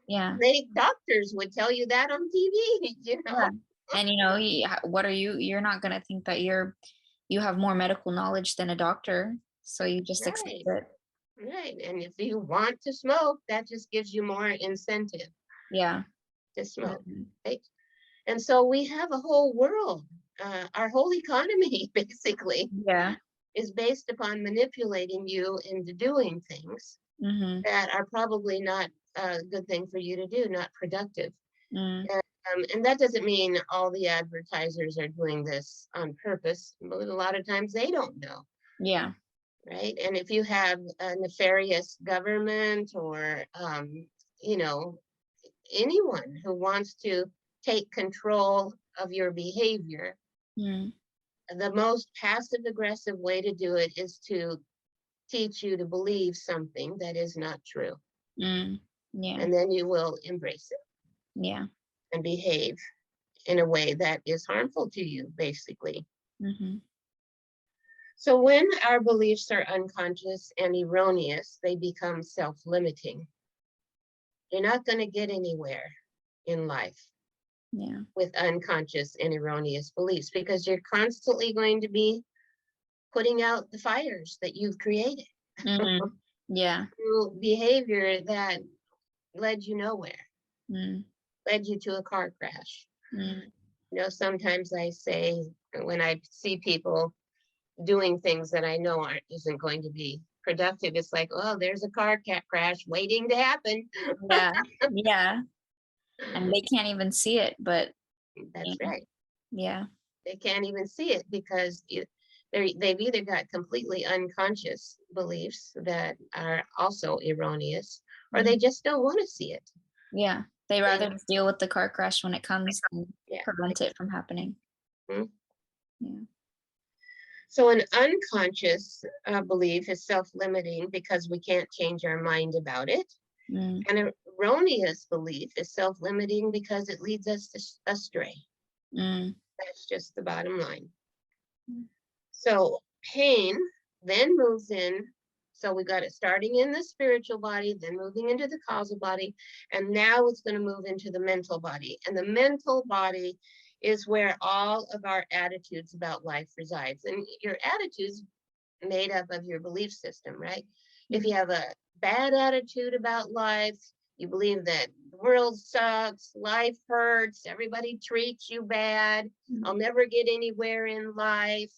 Yeah. Doctors would tell you that on TV, Yeah. And what are you? You're not going to think that you have more medical knowledge than a doctor, so you just accept Right, it. right. And if you want to smoke, that just gives you more incentive Yeah. to smoke, Mhm. right? And so we have a whole world. Our whole economy basically Yeah. is based upon manipulating you into doing things Mhm. that are probably not a good thing for you to do, not productive. Mm. And that doesn't mean all the advertisers are doing this on purpose, but a lot of times they don't know, Yeah. right? And if you have a nefarious government or, you know, anyone who wants to take control of your behavior, Mm. the most passive aggressive way to do it is to teach you to believe something that is not true. Mm. Yeah. And then you will embrace it Yeah. and behave in a way that is harmful to you, basically. Mhm. So when our beliefs are unconscious and erroneous, they become self-limiting. You're not going to get anywhere in life Yeah. with unconscious and erroneous beliefs because you're constantly going to be putting out the fires that you've created Mhm. Yeah. through behavior that led you nowhere, Mm. led you to a car crash. Mm. Sometimes I say when I see people doing things that I know isn't going to be productive, it's like, oh, there's a car crash waiting to happen. Yeah. Yeah. And they can't even see it, but That's yeah. right. Yeah. They can't even see it because they've either got completely unconscious beliefs that are also erroneous, or they Mhm. just don't want to see it. Yeah. They They, rather just deal with the car crash when it comes than yeah. prevent it from happening. Mhm. Yeah. So an unconscious belief is self-limiting because we can't change our mind about it. Mm. An erroneous belief is self-limiting because it leads us astray. Mm. That's just the bottom line. Mm. So pain then moves in. So we got it starting in the spiritual body, then moving into the causal body, and now it's going to move into the mental body. And the mental body is where all of our attitudes about life resides. And your attitudes made up of your belief system, right? If Mhm. you have a bad attitude about life, you believe that the world sucks, life hurts, everybody treats you bad, Mhm. I'll never get anywhere in life,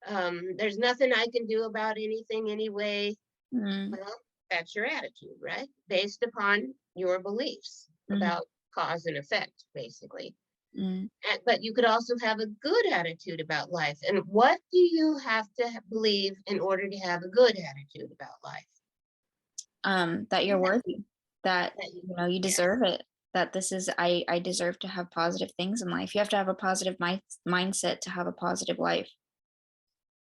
there's nothing I can do about anything anyway. Mhm. Well, that's your attitude, right? Based upon your beliefs Mhm. about cause and effect, basically. Mhm. But you could also have a good attitude about life. And what do you have to believe in order to have a good attitude about life? That you're Yeah, worthy, that that you, you yes, deserve it, that this is I deserve to have positive things in life. You have to have a positive mindset to have a positive life.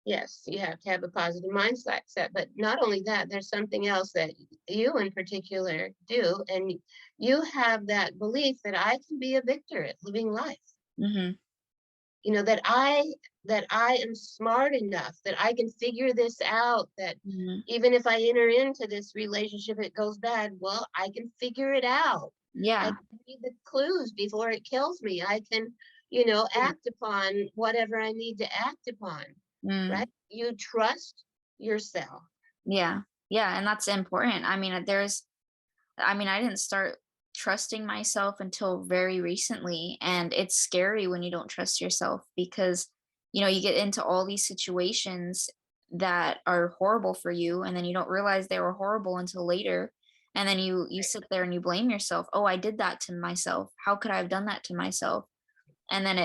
yes, you have to have a positive mindset. But not only that, there's something else that you in particular do, and you have that belief that I can be a victor at living life. Mhm. You know, that I am smart enough, that I can figure this out, that Mhm. even if I enter into this relationship, it goes bad, well, I can figure it out. I Yeah. can see the clues before it kills me. I can, Yeah. act upon whatever I need to act upon, right? Mm. You trust yourself. Yeah. Yeah, and that's important. I didn't start trusting myself until very recently, and it's scary when you don't trust yourself because you get into all these situations that are horrible for you, and then you don't realize they were horrible until later, and then you Right, sit there and you blame yourself. Oh, I did that to myself. How could I have done that to myself? And then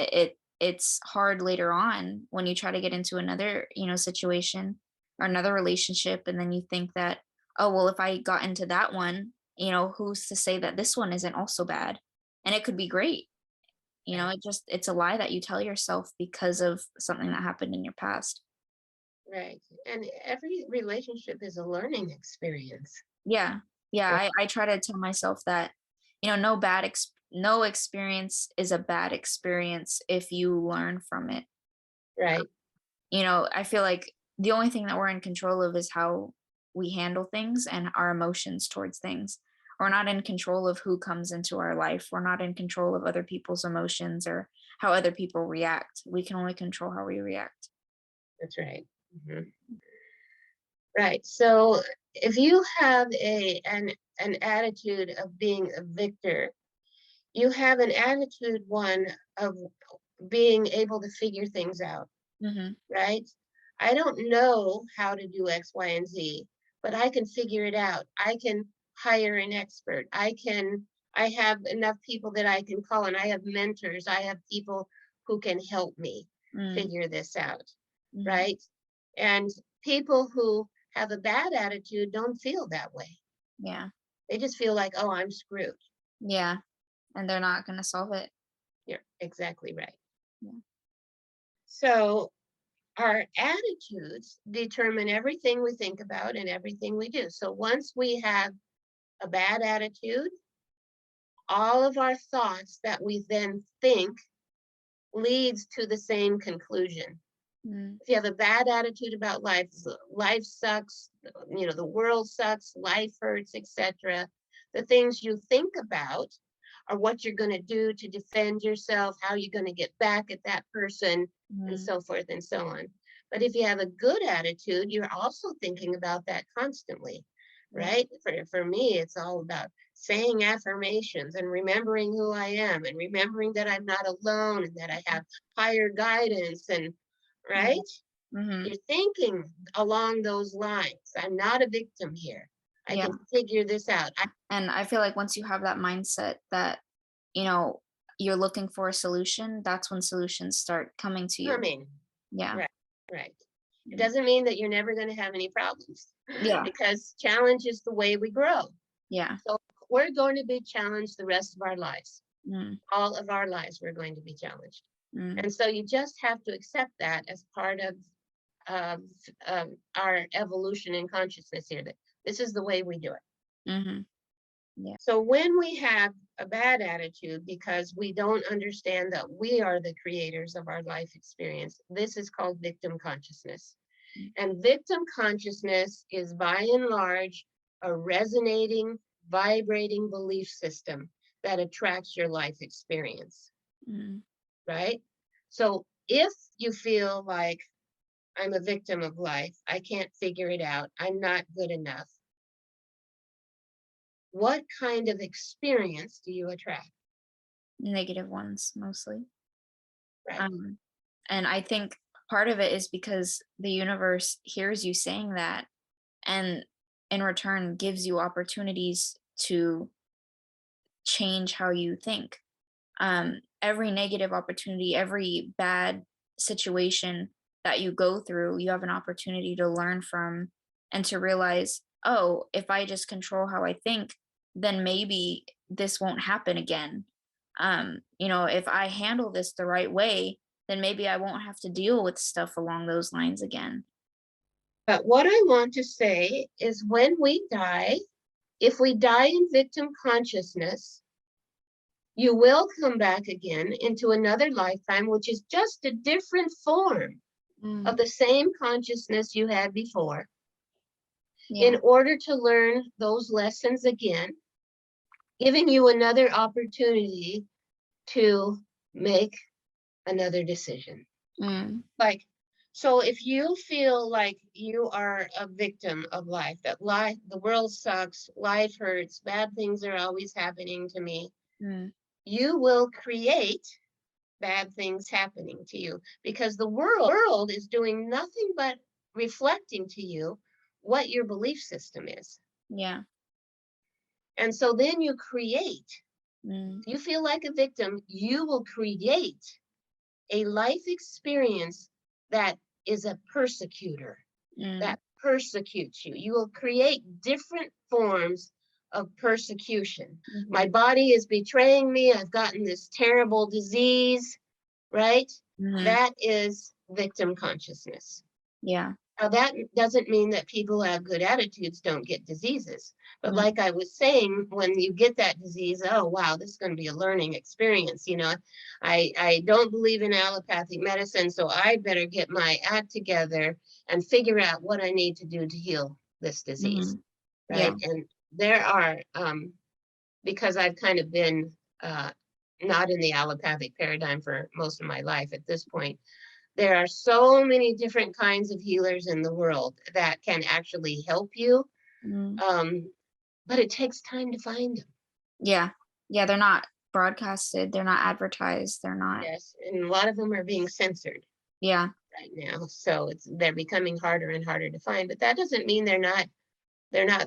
it's hard later on when you try to get into another situation or another relationship, and then you think that, oh well, if I got into that one, who's to say that this one isn't also bad, and it could be great. right, It's a lie that you tell yourself because of something that happened in your past. right. And every relationship is a learning experience. Yeah. Yeah, I try to tell myself that, no experience is a bad experience if you learn from it. Right, I feel like the only thing that we're in control of is how we handle things and our emotions towards things. We're not in control of who comes into our life. We're not in control of other people's emotions or how other people react. We can only control how we react. that's right. Mhm. Right. So if you have an attitude of being a victor, you have an attitude one of being able to figure things out, Mhm. right? I don't know how to do X, Y, and Z, but I can figure it out. I can hire an expert. I have enough people that I can call, and I have mentors. I have people who can help me Mm. figure this out, Mhm. right? And people who have a bad attitude don't feel that way. Yeah. They just feel like, oh, I'm screwed. Yeah. And they're not going to solve it. You're exactly right. Yeah. So our attitudes determine everything we think about and everything we do. So once we have a bad attitude, all of our thoughts that we then think leads to the same conclusion. Mm. If you have a bad attitude about life, life sucks, the world sucks, life hurts, etc. The things you think about are what you're going to do to defend yourself, how you're going to get back at that person, and Mm. so forth and so on. But if you have a good attitude, you're also thinking about that constantly, Yeah. right? For me, it's all about saying affirmations and remembering who I am and remembering that I'm not alone and that I have higher guidance and Yeah. right? Mhm. You're thinking along those lines. I'm not a victim here. I Yeah. can figure this out. I'm And I feel like once you have that mindset that, you know, you're looking for a solution, that's when solutions start coming to you. coming. Yeah. Right, right. It Mm. doesn't mean that you're never going to have any problems Yeah. because challenge is the way we grow. Yeah. So we're going to be challenged the rest of our lives. Mm. All of our lives, we're going to be challenged. Mm. And so you just have to accept that as part of our evolution in consciousness here, that this is the way we do it. Mhm. Yeah. So when we have a bad attitude because we don't understand that we are the creators of our life experience, this is called victim consciousness. And victim consciousness is by and large a resonating, vibrating belief system that attracts your life experience, Mm. right? So if you feel like I'm a victim of life, I can't figure it out, I'm not good enough, what kind of experience do you attract? Negative ones mostly. Right. Um, and I think part of it is because the universe hears you saying that and in return gives you opportunities to change how you think. Every negative opportunity, every bad situation that you go through, you have an opportunity to learn from and to realize, oh, if I just control how I think, then maybe this won't happen again. If I handle this the right way, then maybe I won't have to deal with stuff along those lines again. But what I want to say is when we die, if we die in victim consciousness, you will come back again into another lifetime, which is just a different form of Mm, the same consciousness you had before, in yeah. order to learn those lessons again, giving you another opportunity to make another decision. Mm, Like, so if you feel like you are a victim of life, that life, the world sucks, life hurts, bad things are always happening to me, mm, you will create bad things happening to you because the world is doing nothing but reflecting to you what your belief system is. yeah. And so then you create, Mm, if you feel like a victim, you will create a life experience that is a persecutor, mm, that persecutes you. You will create different forms of persecution. My mhm, body is betraying me. I've gotten this terrible disease, right? mhm, That is victim consciousness. yeah. Now, that doesn't mean that people who have good attitudes don't get diseases. But Mm, like I was saying, when you get that disease, oh, wow, this is going to be a learning experience. I don't believe in allopathic medicine, so I better get my act together and figure out what I need to do to heal this disease, mhm, yeah. right? And there are, because I've kind of been not in the allopathic paradigm for most of my life at this point, there are so many different kinds of healers in the world that can actually help you, Mm. um, but it takes time to find them. Yeah. Yeah, they're not broadcasted, they're not advertised, they're not. Yes, and a lot of them are being censored Yeah. right now, so they're becoming harder and harder to find. But that doesn't mean they're not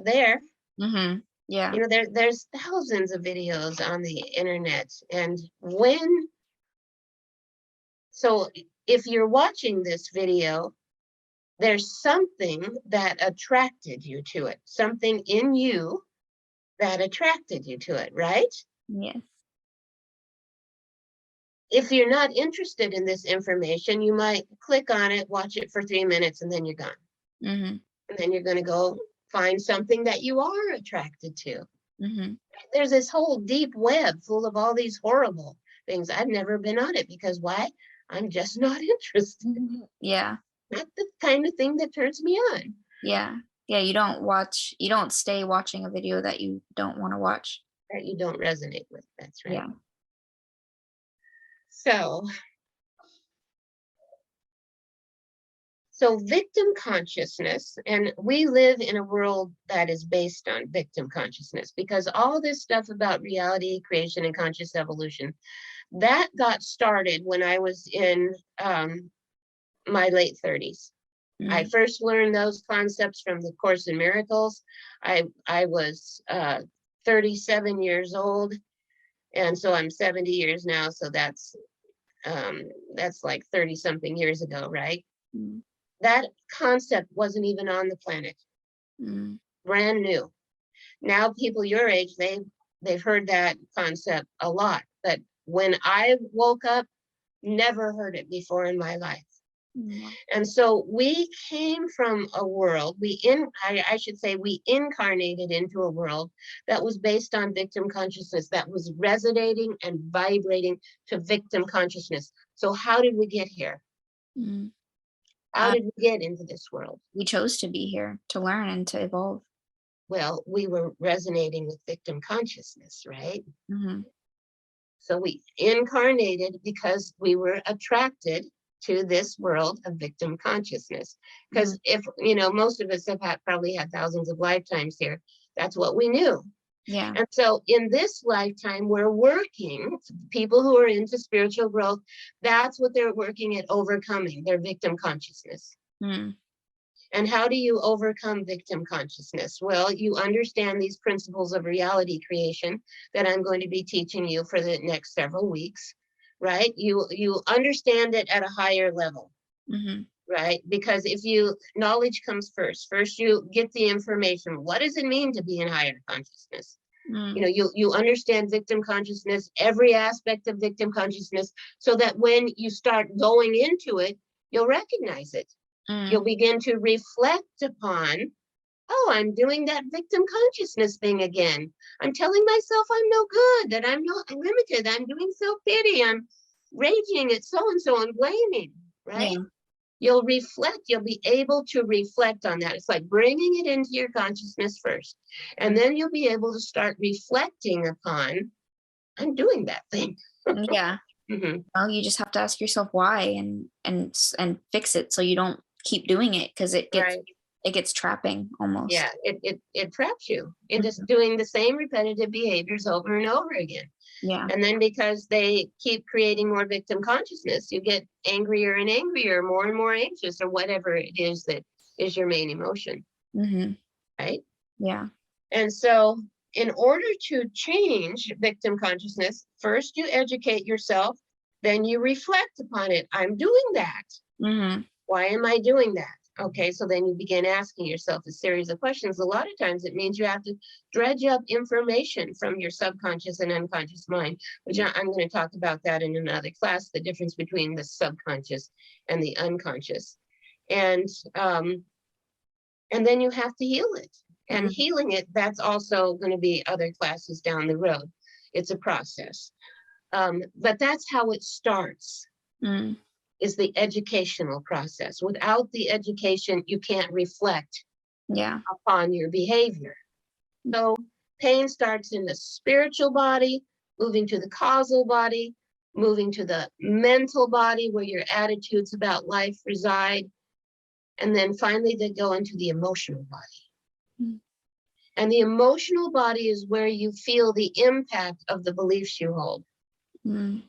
there. Mhm. Yeah. There's thousands of videos on the internet, and when so if you're watching this video, there's something that attracted you to it, something in you that attracted you to it, right? Yes. If you're not interested in this information, you might click on it, watch it for 3 minutes, and then you're gone. Mhm. And then you're going to go find something that you are attracted to. Mhm. There's this whole deep web full of all these horrible things. I've never been on it because why? I'm just not interested. Mhm. Yeah. Not the kind of thing that turns me on, Yeah. Yeah, you don't stay watching a video that you don't wanna watch. that you don't resonate with. That's right. Yeah. So, so victim consciousness, and we live in a world that is based on victim consciousness because all this stuff about reality creation and conscious evolution, that got started when I was in my late 30s. I Mm. first learned those concepts from the Course in Miracles. I was 37 years old, and so I'm 70 years now. So um, that's like 30 something years ago, right? Mm. That concept wasn't even on the planet, Mm. brand new. Now people your age, they've heard that concept a lot, but when I woke up, never heard it before in my life. Mm. And so we came from a world, I should say we incarnated into a world that was based on victim consciousness, that was resonating and vibrating to victim consciousness. So how did we get here? Mm. How did we get into this world? We chose to be here to learn and to evolve. Well, we were resonating with victim consciousness, right? Hmm. So we incarnated because we were attracted to this world of victim consciousness. Hmm. Because if, most of us have probably had thousands of lifetimes here, that's what we knew. Yeah. And so in this lifetime, we're working, people who are into spiritual growth, that's what they're working at overcoming, their victim consciousness. Mm. And how do you overcome victim consciousness? Well, you understand these principles of reality creation that I'm going to be teaching you for the next several weeks, right? You understand it at a higher level, Hmm. right? Because knowledge comes first. First, you get the information. What does it mean to be in higher consciousness? Mm. You understand victim consciousness, every aspect of victim consciousness, so that when you start going into it, you'll recognize it. Mm. You'll begin to reflect upon, oh, I'm doing that victim consciousness thing again. I'm telling myself I'm no good, that I'm not limited. I'm doing self-pity. I'm raging at so-and-so and blaming, right? Yeah. You'll reflect, you'll be able to reflect on that. It's like bringing it into your consciousness first. And then you'll be able to start reflecting upon, I'm doing that thing. Yeah. Mhm. Well, you just have to ask yourself why and fix it so you don't keep doing it because Right. it gets trapping almost. Yeah, it traps you into Mhm. doing the same repetitive behaviors over and over again. Yeah. And then because they keep creating more victim consciousness, you get angrier and angrier, more and more anxious, or whatever it is that is your main emotion, Hmm. right? Yeah. And so, in order to change victim consciousness, first you educate yourself, then you reflect upon it. I'm doing that. Hmm. Why am I doing that? Okay, so then you begin asking yourself a series of questions. A lot of times it means you have to dredge up information from your subconscious and unconscious mind, which I'm going to talk about that in another class, the difference between the subconscious and the unconscious. And and then you have to heal it. And Mm. healing it, that's also going to be other classes down the road. It's a process. But that's how it starts, Mm. is the educational process. Without the education, you can't reflect Yeah. upon your behavior. So pain starts in the spiritual body, moving to the causal body, moving to the mental body where your attitudes about life reside, and then finally they go into the emotional body. Mm. And the emotional body is where you feel the impact of the beliefs you hold. Mm.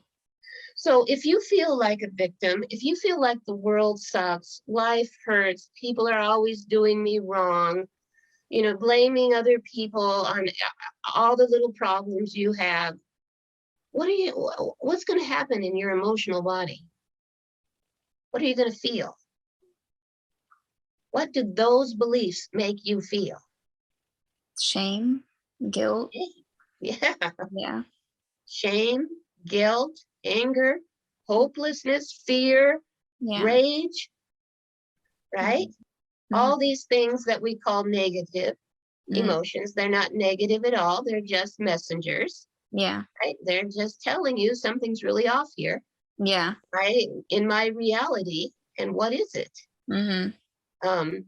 So if you feel like a victim, if you feel like the world sucks, life hurts, people are always doing me wrong, blaming other people on all the little problems you have, what's going to happen in your emotional body? What are you going to feel? What do those beliefs make you feel? Shame, guilt. Yeah. Yeah. Shame, guilt, anger, hopelessness, fear, Yeah. rage, right? Mm-hmm. All these things that we call negative Mm. emotions, they're not negative at all. They're just messengers, Yeah. right? They're just telling you something's really off here, Yeah. right? In my reality. And what is it? Hmm. Um,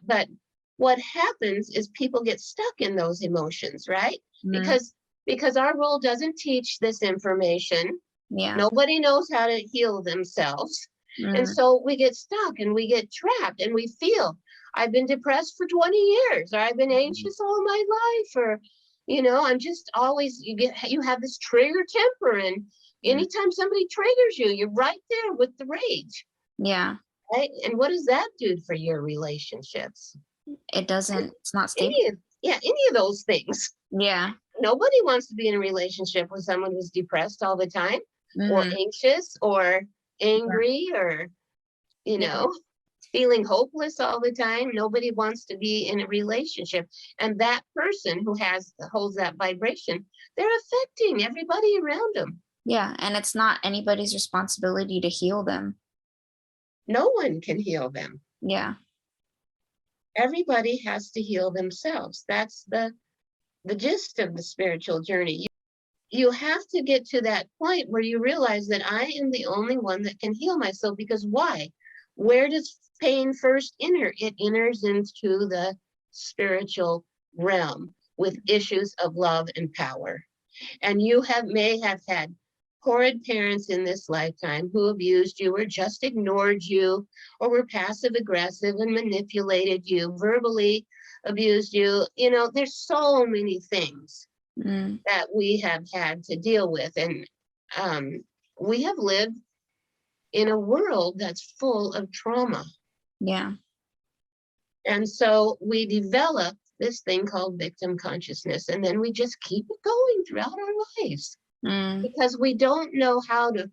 but what happens is people get stuck in those emotions, right? Mm. Because our role doesn't teach this information. Yeah. Nobody knows how to heal themselves. And Mm. so we get stuck and we get trapped and we feel, I've been depressed for 20 years, or I've been anxious all my life, or, I'm just always, you have this trigger temper. And Mm. anytime somebody triggers you, you're right there with the rage, Yeah. right? And what does that do for your relationships? It doesn't, it's not stable. Any of those things. Yeah. Nobody wants to be in a relationship with someone who's depressed all the time, or Hmm. anxious, or angry, or, you Yeah. know, feeling hopeless all the time. Nobody wants to be in a relationship. And that person who holds that vibration, they're affecting everybody around them. Yeah. And it's not anybody's responsibility to heal them. No one can heal them. Yeah. Everybody has to heal themselves. That's the gist of the spiritual journey. You have to get to that point where you realize that I am the only one that can heal myself. Because why? Where does pain first it enters into the spiritual realm with issues of love and power. And you may have had horrid parents in this lifetime who abused you or just ignored you or were passive aggressive and manipulated you, verbally abused you. You know, there's so many things that we have had to deal with. And we have lived in a world that's full of trauma. Yeah. And so we develop this thing called victim consciousness, and then we just keep it going throughout our lives because we don't know how to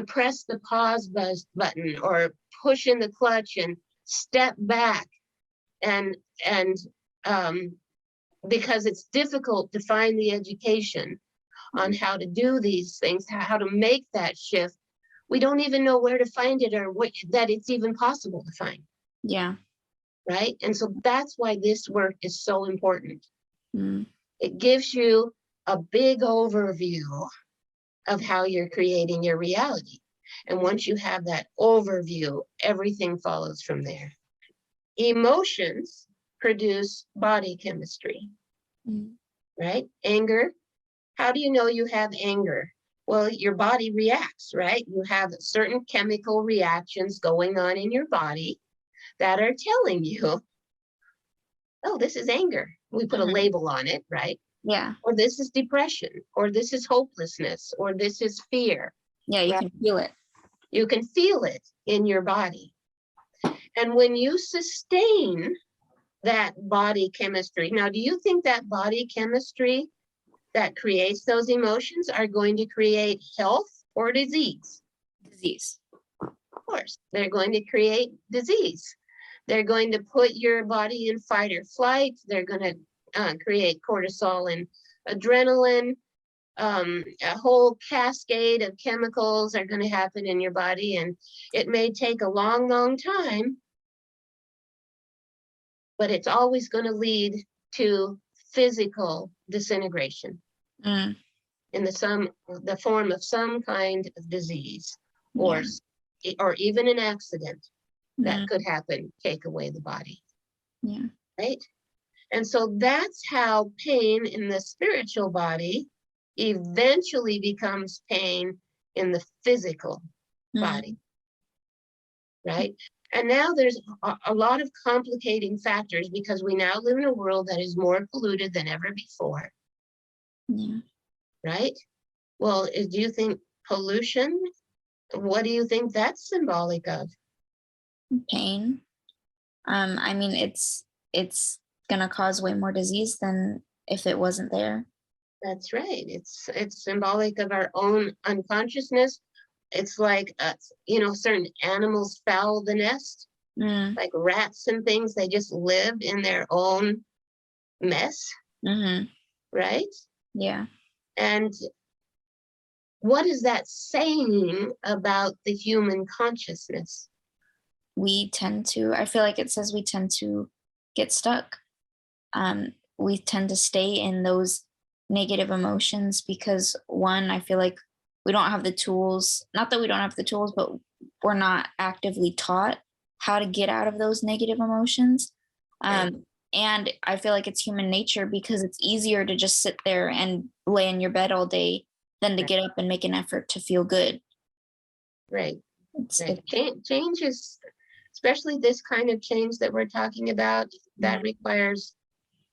press the pause button or push in the clutch and step back, and because it's difficult to find the education on how to do these things, how to make that shift. We don't even know where to find it or that it's even possible to find. Yeah. Right? And so that's why this work is so important. It gives you a big overview of how you're creating your reality. And once you have that overview, everything follows from there. Emotions produce body chemistry, right? Anger. How do you know you have anger? Well, your body reacts, right? You have certain chemical reactions going on in your body that are telling you, oh, this is anger. We put a label on it, right? Yeah. Or this is depression, or this is hopelessness, or this is fear. Yeah, you right? can feel it. You can feel it in your body. And when you sustain that body chemistry, now, do you think that body chemistry that creates those emotions are going to create health or disease? Disease. Of course, they're going to create disease. They're going to put your body in fight or flight. They're going to create cortisol and adrenaline. A whole cascade of chemicals are going to happen in your body, and it may take a long, long time, but it's always going to lead to physical disintegration in the form of some kind of disease or even an accident that could happen, take away the body. Yeah. Right? And so that's how pain in the spiritual body eventually becomes pain in the physical body. Right? And now there's a lot of complicating factors because we now live in a world that is more polluted than ever before. Yeah. Right? Well, do you think pollution, what do you think that's symbolic of? Pain. I mean, it's gonna cause way more disease than if it wasn't there. That's right. It's symbolic of our own unconsciousness. It's like, certain animals foul the nest, like rats and things. They just live in their own mess, right? Yeah. And what is that saying about the human consciousness? I feel like it says we tend to get stuck. We tend to stay in those negative emotions because, one, I feel like we don't have the tools, not that we don't have the tools, but we're not actively taught how to get out of those negative emotions. And I feel like it's human nature because it's easier to just sit there and lay in your bed all day than to get up and make an effort to feel good. Right. Change is, especially this kind of change that we're talking about, that requires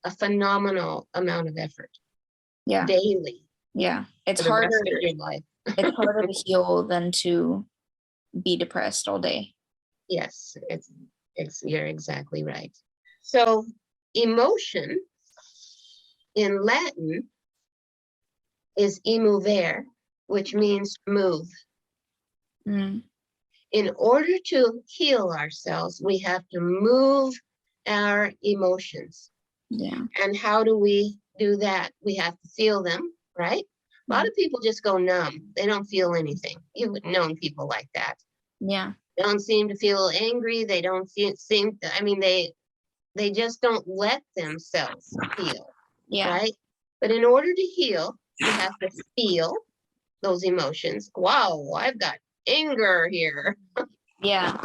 a phenomenal amount of effort. Yeah. Daily. Yeah. It's for the harder. rest of your life. It's harder to heal than to be depressed all day. Yes, you're exactly right. So emotion in Latin is immovere, which means move. In order to heal ourselves, we have to move our emotions. Yeah. And how do we do that? We have to feel them, right? A lot of people just go numb. They don't feel anything. You've known people like that. Yeah. They don't seem to feel angry. They don't they just don't let themselves feel. Yeah. Right? But in order to heal, you have to feel those emotions. Wow, I've got anger here. Yeah.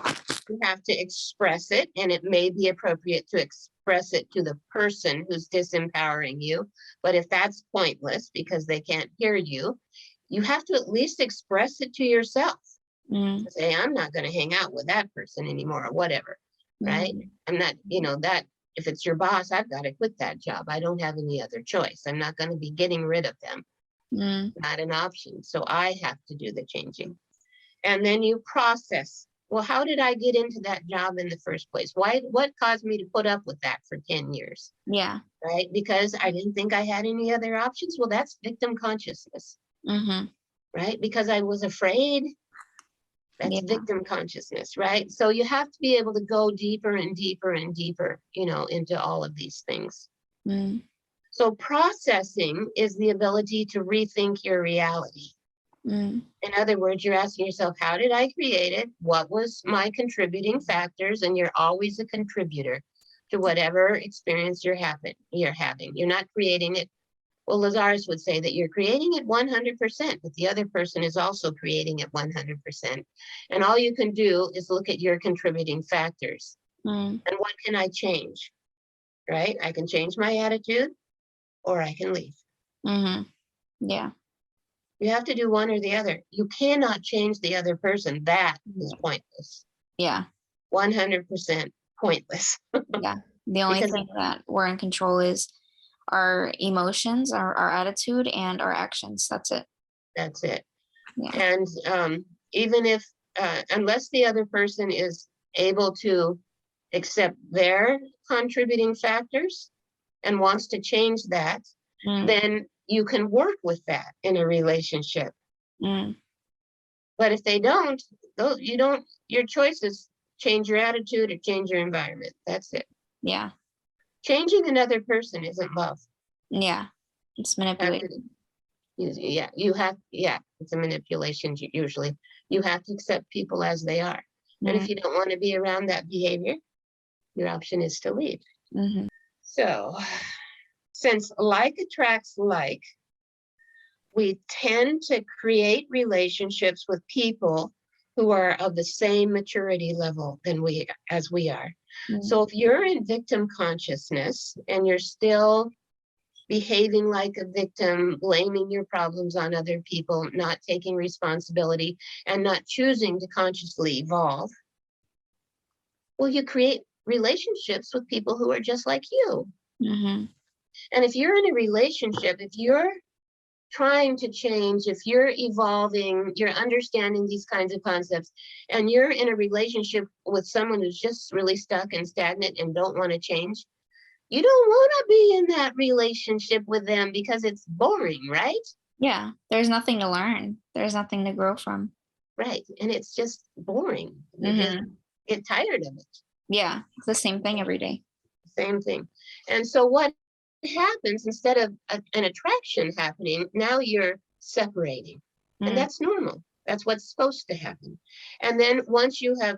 you have to express it, and it may be appropriate to express it to the person who's disempowering you. But if that's pointless because they can't hear you, you have to at least express it to yourself. Mm, To say, I'm not going to hang out with that person anymore, or whatever, right? mhm, I'm not, that if it's your boss, I've got to quit that job. I don't have any other choice. I'm not going to be getting rid of them. mm, Not an option. So I have to do the changing. And then you process, well, how did I get into that job in the first place? What caused me to put up with that for 10 years? yeah. Right? Because I didn't think I had any other options. Well, that's victim consciousness, Mhm. right? Because I was afraid. That's Yeah. victim consciousness, right? So you have to be able to go deeper and deeper and deeper, into all of these things. Mm, So processing is the ability to rethink your reality. mm, In other words, you're asking yourself, how did I create it? What was my contributing factors? And you're always a contributor to whatever experience you're having. You're not creating it. Well, Lazarus would say that you're creating it 100%, but the other person is also creating it 100%. And all you can do is look at your contributing factors. mm, And what can I change? Right? I can change my attitude or I can leave. mhm. Yeah. You have to do one or the other. You cannot change the other person. That is pointless. Yeah. 100% pointless. Yeah. The only Because thing that we're in control is our emotions, our attitude, and our actions. That's it. that's it. Yeah. And even if, unless the other person is able to accept their contributing factors and wants to change that, Mm, then you can work with that in a relationship. mm, But if they don't, you don't, your choice is change your attitude or change your environment. That's it. yeah. Changing another person isn't love. Yeah. It's You have to, manipulation. yeah, it's a manipulation usually. You have to accept people as they are. And if Mm, you don't want to be around that behavior, your option is to leave. mhm. So, since like attracts like, we tend to create relationships with people who are of the same maturity level as we are. Mm, So if you're in victim consciousness and you're still behaving like a victim, blaming your problems on other people, not taking responsibility, and not choosing to consciously evolve, well, you create relationships with people who are just like you. mhm. And if you're in a relationship, if you're trying to change, if you're evolving, you're understanding these kinds of concepts, and you're in a relationship with someone who's just really stuck and stagnant and don't want to change, you don't want to be in that relationship with them because it's boring, right? Yeah. There's nothing to learn. There's nothing to grow from. Right. And it's just boring. You just Mhm. get tired of it. Yeah. It's the same thing every day. Same thing. And so what happens, instead of an attraction happening, now you're separating. And Mm, that's normal. That's what's supposed to happen. And then once you have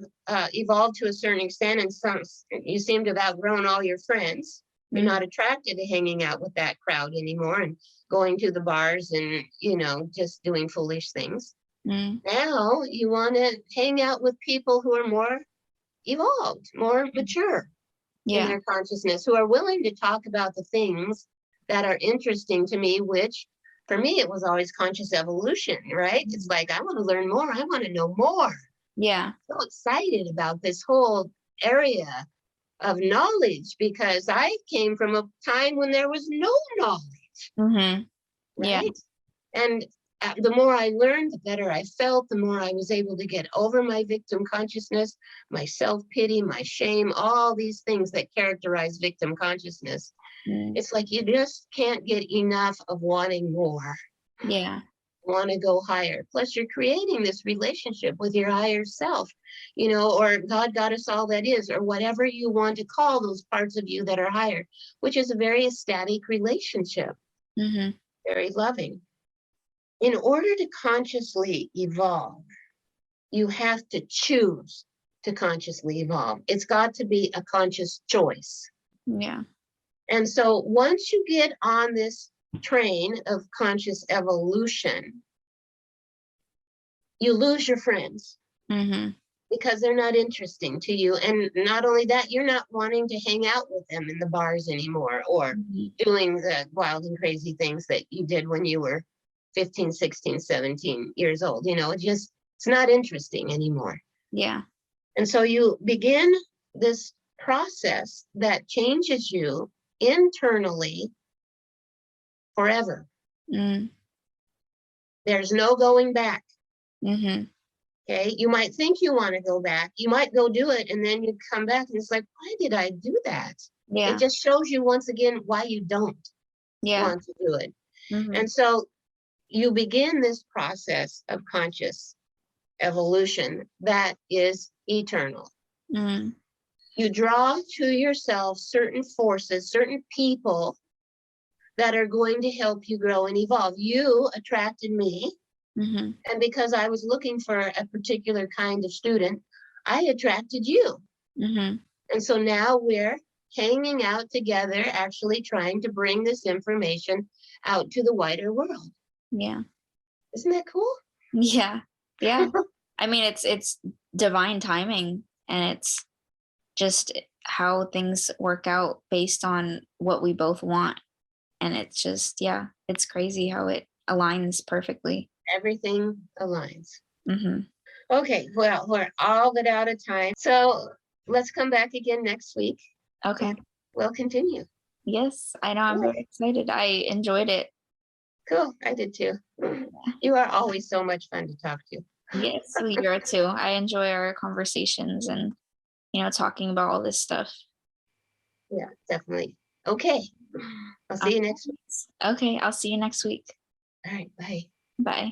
evolved to a certain extent and you seem to have outgrown all your friends, you're mhm, not attracted to hanging out with that crowd anymore and going to the bars and, just doing foolish things. mm. Now you want to hang out with people who are more evolved, more mature in Yeah. their consciousness, who are willing to talk about the things that are interesting to me, which for me, it was always conscious evolution, right? It's like, I want to learn more. I want to know more. Yeah. So excited about this whole area of knowledge because I came from a time when there was no knowledge, Mhm. Yeah. right? And the more I learned, the better I felt, the more I was able to get over my victim consciousness, my self-pity, my shame, all these things that characterize victim consciousness. Mm, It's like you just can't get enough of wanting more, yeah. want to go higher. Plus, you're creating this relationship with your higher self, or God, Goddess, all that is, or whatever you want to call those parts of you that are higher, which is a very ecstatic relationship, Mhm. very loving. In order to consciously evolve, you have to choose to consciously evolve. It's got to be a conscious choice. Yeah. And so once you get on this train of conscious evolution, you lose your friends. Mhm. because they're not interesting to you. And not only that, you're not wanting to hang out with them in the bars anymore or Mhm. doing the wild and crazy things that you did when you were 15, 16, 17 years old. It's not interesting anymore. Yeah. And so you begin this process that changes you internally forever. Mm. There's no going back. Mhm. Okay. You might think you want to go back. You might go do it, and then you come back and it's like, why did I do that? It Yeah. just shows you once again why you don't Yeah. want to do it. Mhm. And so you begin this process of conscious evolution that is eternal. Mm. You draw to yourself certain forces, certain people that are going to help you grow and evolve. You attracted me, Mhm. and because I was looking for a particular kind of student, I attracted you. Mhm. And so now we're hanging out together, actually trying to bring this information out to the wider world. Yeah. Isn't that cool? Yeah. Yeah. I mean, it's divine timing, and it's just how things work out based on what we both want. And it's just, yeah, it's crazy how it aligns perfectly. Everything aligns. Mhm. Okay, well, we're all but out of time. So let's come back again next week Okay. and we'll continue. Yes, I know. I'm Good. very excited. I enjoyed it. Cool. I did too. You are always so much fun to talk to. Yes, you are too. I enjoy our conversations and, talking about all this stuff. Yeah, definitely. Okay. I'll see you Okay. next week. Okay, I'll see you next week. All right. Bye. Bye.